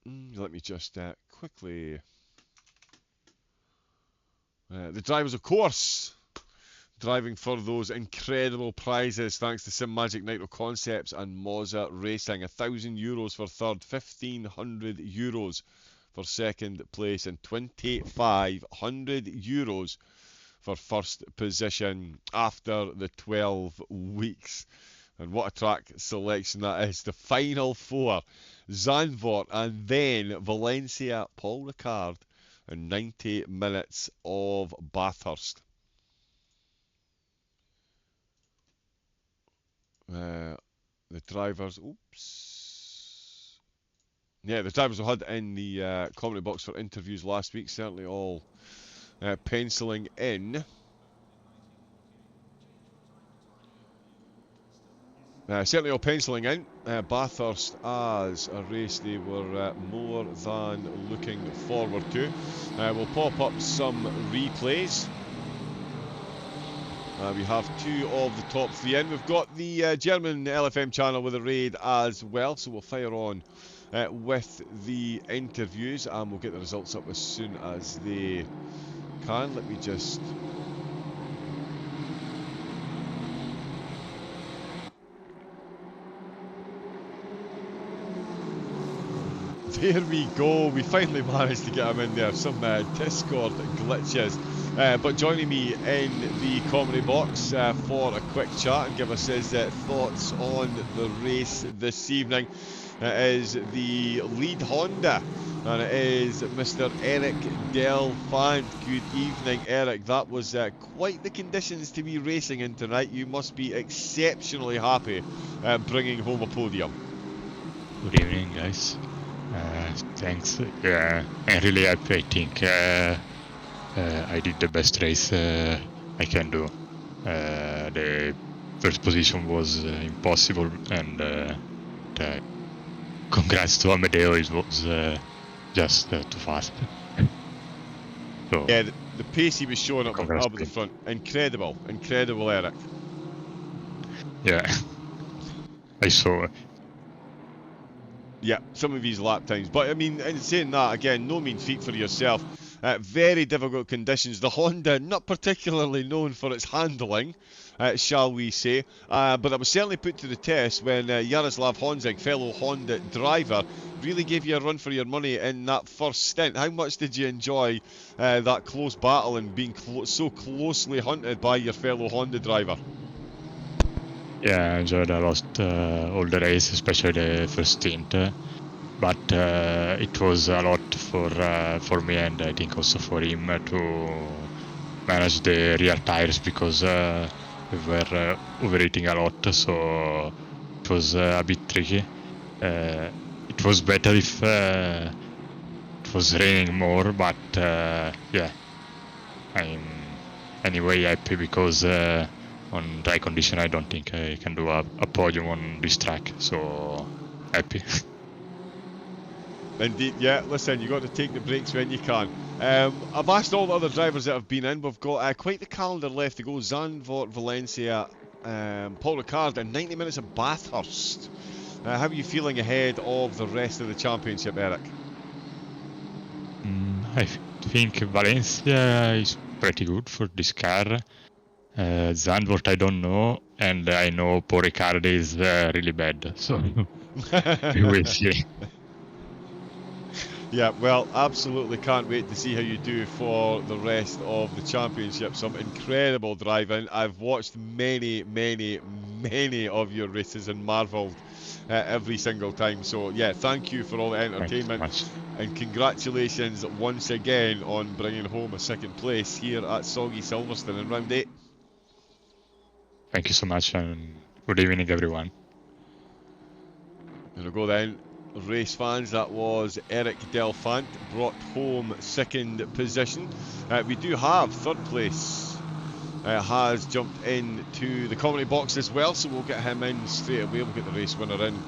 A: Let me just quickly The drivers, of course, driving for those incredible prizes thanks to Sim Magic Nitro Concepts and Moza Racing. €1,000 for third, €1,500 for second place, and €2,500 for first position after the 12 weeks. And what a track selection that is. The final four, Zandvoort and then Valencia, Paul Ricard, and 90 minutes of Bathurst. The drivers, the drivers we had in the commentary box for interviews last week, certainly all penciling in. Certainly all penciling in Bathurst as a race they were more than looking forward to. We'll pop up some replays. We have two of the top three in. We've got the German LFM channel with a raid as well, so we'll fire on with the interviews and we'll get the results up as soon as they can. Let me just... There we go, we finally managed to get him in there. Some Discord glitches. But joining me in the commentary box for a quick chat and give us his thoughts on the race this evening is the lead Honda, and it is Mr. Eric Delfant. Good evening, Eric. That was quite the conditions to be racing in tonight. You must be exceptionally happy bringing home a podium.
C: Good evening, guys. Thanks. Yeah, I'm really happy. I think I did the best race I can do. The first position was impossible, and congrats to Amedeo. It was just too fast. So,
A: yeah, the pace he was showing up at the front, incredible, Eric.
C: Yeah, I saw.
A: Yeah, some of his lap times. But, I mean, in saying that, again, no mean feat for yourself. Very difficult conditions. The Honda, not particularly known for its handling, shall we say. But that was certainly put to the test when Jaroslav Honzek, fellow Honda driver, really gave you a run for your money in that first stint. How much did you enjoy that close battle and being so closely hunted by your fellow Honda driver?
C: Yeah, I enjoyed a lot all the race, especially the first stint. But it was a lot for me, and I think also for him to manage the rear tires, because we were overheating a lot, so it was a bit tricky. It was better if it was raining more, but yeah, I'm anyway happy because on dry condition I don't think I can do a podium on this track, so happy.
A: Indeed, yeah, listen, you've got to take the breaks when you can. I've asked all the other drivers that have been in. We've got quite the calendar left to go. Zandvoort, Valencia, Paul Ricard, and 90 minutes of Bathurst. How are you feeling ahead of the rest of the championship, Eric?
C: I think Valencia is pretty good for this car. Zandvoort I don't know, and I know Paul Ricard is really bad, so we will see.
A: Yeah, well, absolutely can't wait to see how you do for the rest of the championship. Some incredible driving. I've watched many of your races and marvelled every single time. So, yeah, thank you for all the entertainment.
C: So
A: and congratulations once again on bringing home a second place here at Soggy Silverstone in round 8.
C: Thank you so much, and good evening, everyone.
A: There we go then. Race fans, that was Eric Delfant, brought home second position. We do have third place, has jumped into the commentary box as well, so we'll get him in straight away. We'll get the race winner in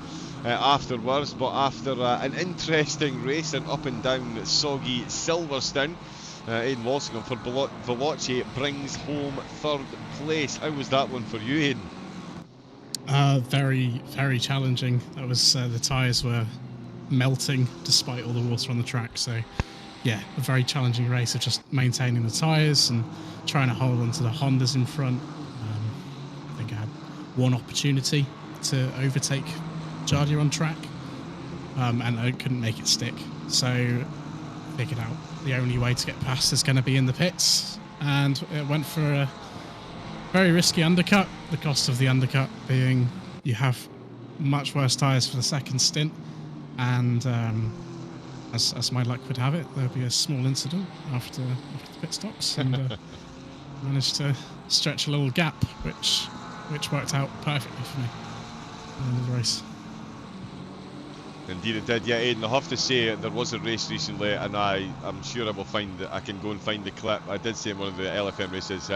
A: afterwards. But after an interesting race and up and down Soggy Silverstone, Aidan Walsingham for Veloce brings home third place. How was that one for you, Aidan?
D: Very challenging. That was the tyres were melting despite all the water on the track, so a very challenging race of just maintaining the tyres and trying to hold on to the Hondas in front. I think I had one opportunity to overtake Jardia on track, and I couldn't make it stick. So I figured out the only way to get past is going to be in the pits, and it went for a very risky undercut. The cost of the undercut being you have much worse tyres for the second stint, and as my luck would have it, there'll be a small incident after the pit stops, and managed to stretch a little gap, which worked out perfectly for me at the end of the race.
A: Indeed it did, yeah, Aidan. I have to say there was a race recently, and I'm sure I can go and find the clip. I did say in one of the LFM races,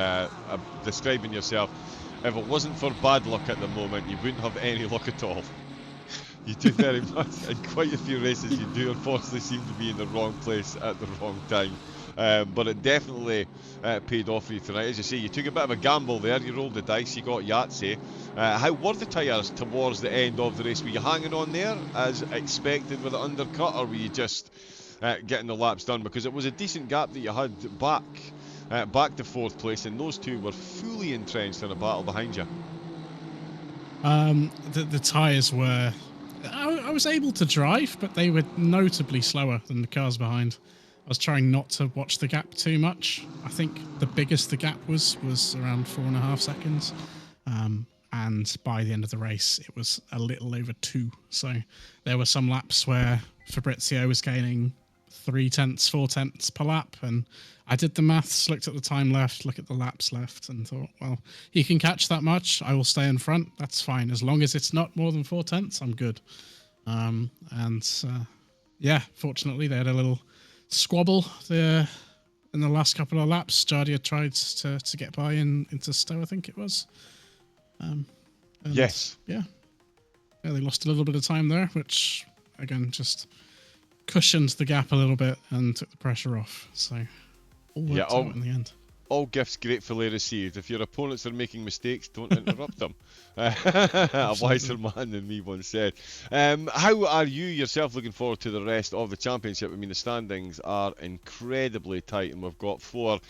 A: describing yourself, if it wasn't for bad luck at the moment, you wouldn't have any luck at all. You do very much. In quite a few races, you do unfortunately seem to be in the wrong place at the wrong time. But it definitely paid off for you tonight. As you say, you took a bit of a gamble there. You rolled the dice. You got Yahtzee. How were the tyres towards the end of the race? Were you hanging on there as expected with the undercut, or were you just getting the laps done? Because it was a decent gap that you had back to fourth place, and those two were fully entrenched in a battle behind you.
D: The tyres were... I was able to drive, but they were notably slower than the cars behind. I was trying not to watch the gap too much. I think the biggest the gap was around 4.5 seconds. And by the end of the race, it was a little over 2. So there were some laps where Fabrizio was gaining 0.3, 0.4 per lap, and I did the maths, looked at the time left, looked at the laps left, and thought, well, he can catch that much, I will stay in front, that's fine. As long as it's not more than 0.4, I'm good. Fortunately, they had a little squabble there in the last couple of laps. Jardia tried to get by into Stowe, I think it was.
A: Yes.
D: Yeah, they lost a little bit of time there, which, again, just cushioned the gap a little bit and took the pressure off. So all worked out in the end.
A: All gifts gratefully received. If your opponents are making mistakes, don't interrupt them. A wiser man than me once said. How are you yourself looking forward to the rest of the championship? I mean, the standings are incredibly tight, and we've got 4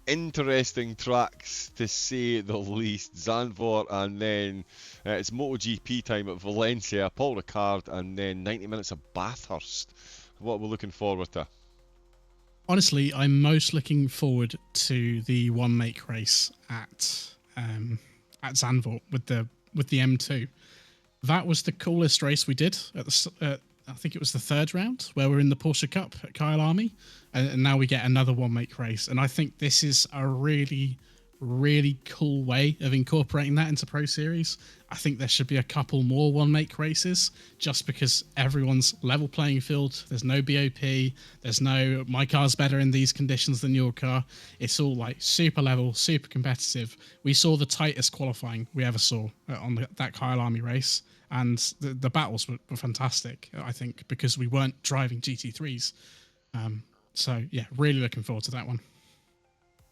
A: interesting tracks to say the least. Zandvoort, and then it's MotoGP time at Valencia, Paul Ricard, and then 90 minutes of Bathurst. What are we looking forward to?
D: Honestly, I'm most looking forward to the one make race at Zandvoort with the M2. That was the coolest race we did at the. I think it was the 3rd round where we're in the Porsche Cup at Kyle Army, and now we get another one make race. And I think this is a really, really cool way of incorporating that into Pro Series. I think there should be a couple more one make races, just because everyone's level playing field. There's no BOP. There's no my car's better in these conditions than your car. It's all like super level, super competitive. We saw the tightest qualifying we ever saw on that Kyle Army race, and the battles were fantastic, I think, because we weren't driving GT3s. So yeah, really looking forward to that one.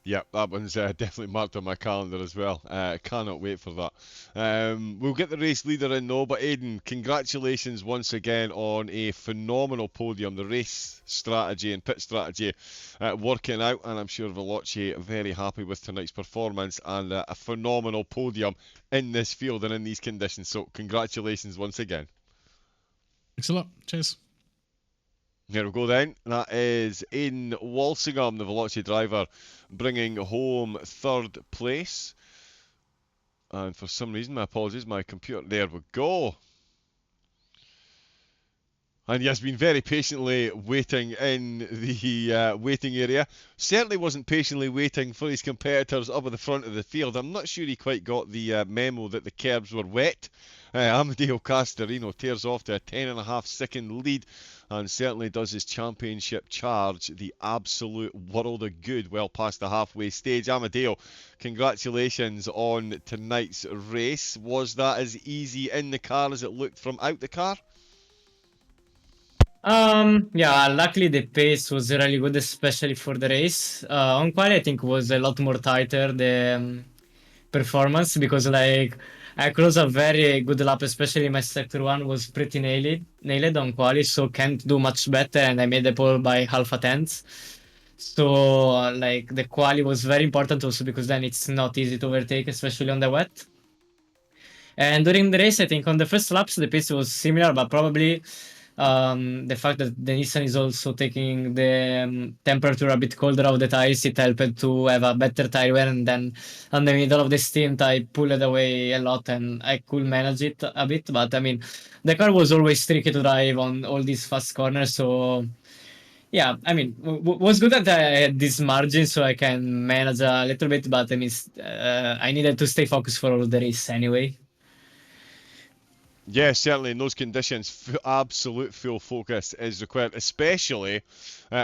A: Yeah, that one's definitely marked on my calendar as well. Cannot wait for that. We'll get the race leader in though, but Aidan, congratulations once again on a phenomenal podium. The race strategy and pit strategy working out, and I'm sure Veloce very happy with tonight's performance and a phenomenal podium in this field and in these conditions. So congratulations once again.
D: Thanks a lot. Cheers.
A: Here we go then. That is Aidan Walsingham, the Veloci driver, bringing home 3rd place. And for some reason, my apologies, my computer, there we go. And he has been very patiently waiting in the waiting area. Certainly wasn't patiently waiting for his competitors up at the front of the field. I'm not sure he quite got the memo that the curbs were wet. Amadeo Castorino tears off to a 10.5-second lead and certainly does his championship charge the absolute world of good well past the halfway stage. Amadeo, congratulations on tonight's race. Was that as easy in the car as it looked from out the car?
E: Yeah, luckily the pace was really good, especially for the race. On quali, I think was a lot more tighter the performance, because like I closed a very good lap, especially my sector one was pretty nailed on quali, so can't do much better. And I made the pole by half a tenth. So like the quali was very important also because then it's not easy to overtake, especially on the wet. And during the race, I think on the first laps the pace was similar, but probably the fact that the Nissan is also taking the temperature a bit colder of the tires, it helped to have a better tire wear. And then on the middle of the stint, I pulled it away a lot and I could manage it a bit. But I mean, the car was always tricky to drive on all these fast corners. So yeah, I mean, was good that I had this margin so I can manage a little bit. But I mean, I needed to stay focused for all the race anyway.
A: Yeah, certainly in those conditions, absolute full focus is required, especially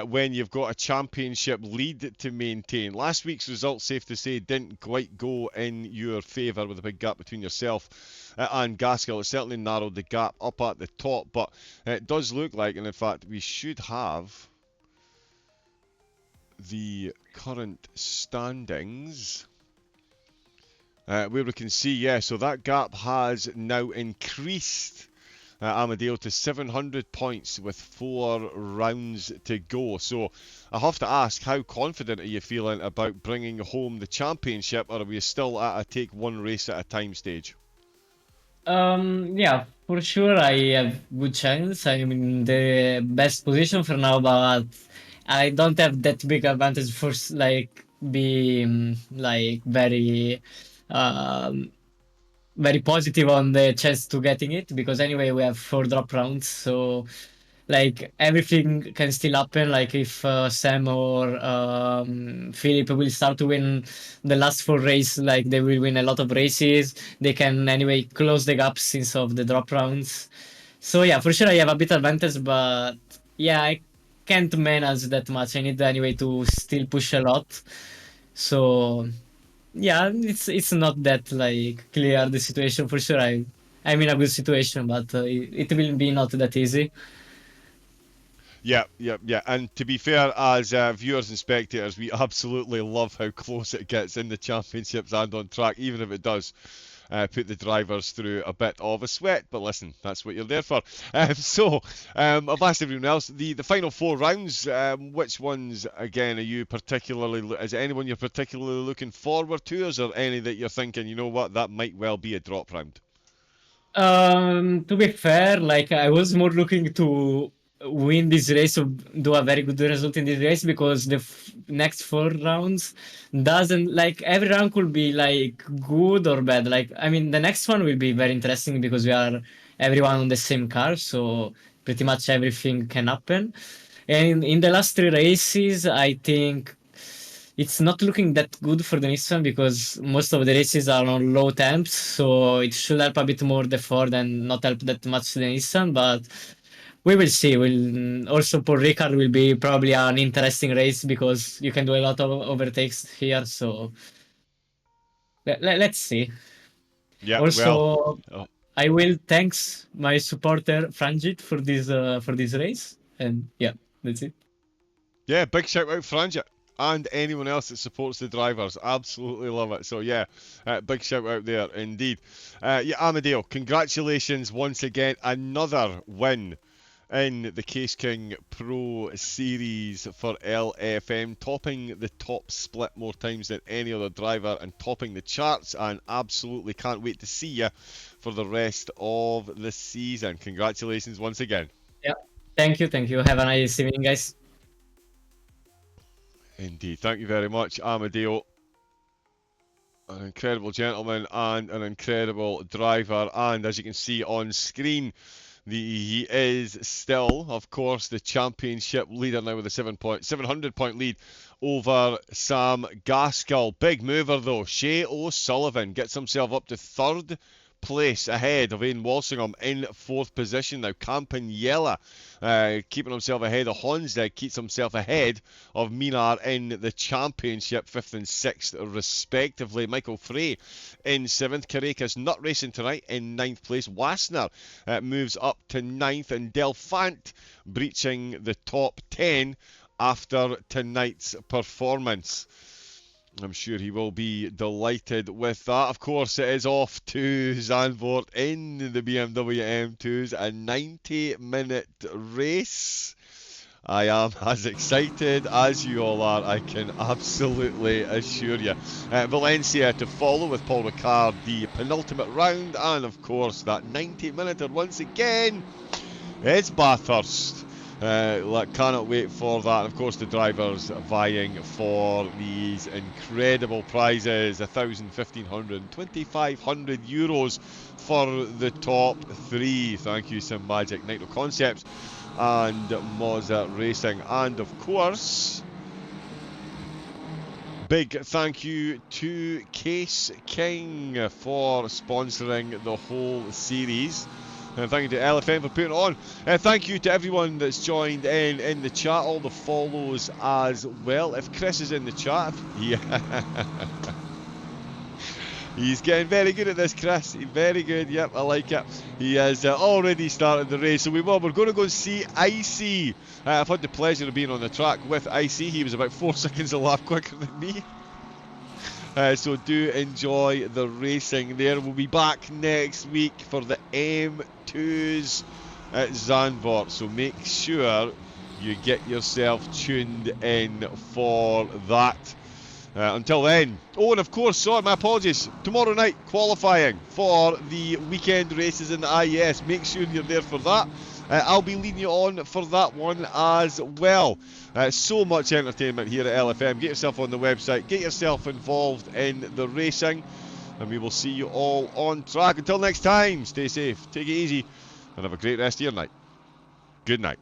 A: when you've got a championship lead to maintain. Last week's results, safe to say, didn't quite go in your favour with a big gap between yourself and Gaskell. It certainly narrowed the gap up at the top, but it does look like, and in fact, we should have the current standings. Where we can see, yeah, so that gap has now increased, Amadeo, to 700 points with 4 rounds to go. So I have to ask, how confident are you feeling about bringing home the championship, or are we still at a take one race at a time stage?
E: Yeah, for sure I have good chance. I'm in the best position for now, but I don't have that big advantage for like be like um very positive on the chance to getting it because anyway we have 4 drop rounds, so like everything can still happen. Like if Sam or Philip will start to win the last 4 races, like they will win a lot of races. They can anyway close the gap since of the drop rounds. So yeah, for sure I have a bit advantage, but yeah, I can't manage that much. I need anyway to still push a lot. So yeah, it's not that like clear the situation for sure. I'm in a good situation, but it will be not that easy.
A: Yeah, yeah, yeah. And to be fair, as viewers and spectators, we absolutely love how close it gets in the championships and on track, even if it does put the drivers through a bit of a sweat. But listen, that's what you're there for. I've asked everyone else, the final 4 rounds, which ones, again, are you particularly, is there anyone you're particularly looking forward to? Or is there any that you're thinking, you know what, that might well be a drop round?
E: To be fair, like I was more looking to win this race or do a very good result in this race because the next 4 rounds doesn't like every round could be like good or bad. Like I mean, the next one will be very interesting because we are everyone on the same car, so pretty much everything can happen. And in the last 3 races, I think it's not looking that good for the Nissan because most of the races are on low temps, so it should help a bit more the Ford and not help that much the Nissan. But we will see. Will also Paul Ricard will be probably an interesting race because you can do a lot of overtakes here. So let's see.
A: Yeah, well,
E: Also,
A: uh,
E: I will thanks my supporter Franjit for this race, and yeah, that's it.
A: yeah, big shout out Franja and anyone else that supports the drivers. Absolutely love it. So yeah, big shout out there indeed. Yeah, Amadeo, congratulations once again. Another win in the Case King Pro Series for LFM, topping the top split more times than any other driver and topping the charts, and absolutely can't wait to see you for the rest of the season. Congratulations once again.
E: Yeah, thank you. Have a nice evening, guys.
A: Indeed. Thank you very much, Amadeo. An incredible gentleman and an incredible driver. And as you can see on screen, he is still, of course, the championship leader now with a 700 point lead over Sam Gaskell. Big mover though. Shea O'Sullivan gets himself up to third place ahead of Ian Walsingham in fourth position now. Campaniella keeping himself ahead of Honzek, keeps himself ahead of Minar in the championship, fifth and sixth respectively. Michael Frey in seventh. Caracas not racing tonight in ninth place. Wassner moves up to ninth, and Delfant breaching the top 10 after tonight's performance. I'm sure he will be delighted with that. Of course, it is off to Zandvoort in the BMW M2s, a 90-minute race. I am as excited as you all are, I can absolutely assure you. Valencia to follow with Paul Ricard, the penultimate round, and of course that 90-minute once again, it's Bathurst. Cannot wait for that. Of course, the drivers vying for these incredible prizes: 1,000, 1,500, 2,500 euros for the top three. Thank you, Sim Magic, Nitro Concepts, and Moza Racing. And of course, big thank you to Case King for sponsoring the whole series. And thank you to LFM for putting it on. Thank you to everyone that's joined in the chat, all the follows as well. If Chris is in the chat, he's getting very good at this, Chris. Very good. Yep, I like it. He has already started the race. So we're going to go and see Icy. I've had the pleasure of being on the track with Icy. He was about 4 seconds a lap quicker than me. So do enjoy the racing there. We'll be back next week for the M2s at Zandvoort. So make sure you get yourself tuned in for that. Until then. Oh, and of course, sorry, my apologies. Tomorrow night, qualifying for the weekend races in the IES. Make sure you're there for that. I'll be leading you on for that one as well. So much entertainment here at LFM. Get yourself on the website. Get yourself involved in the racing. And we will see you all on track. Until next time, stay safe, take it easy, and have a great rest of your night. Good night.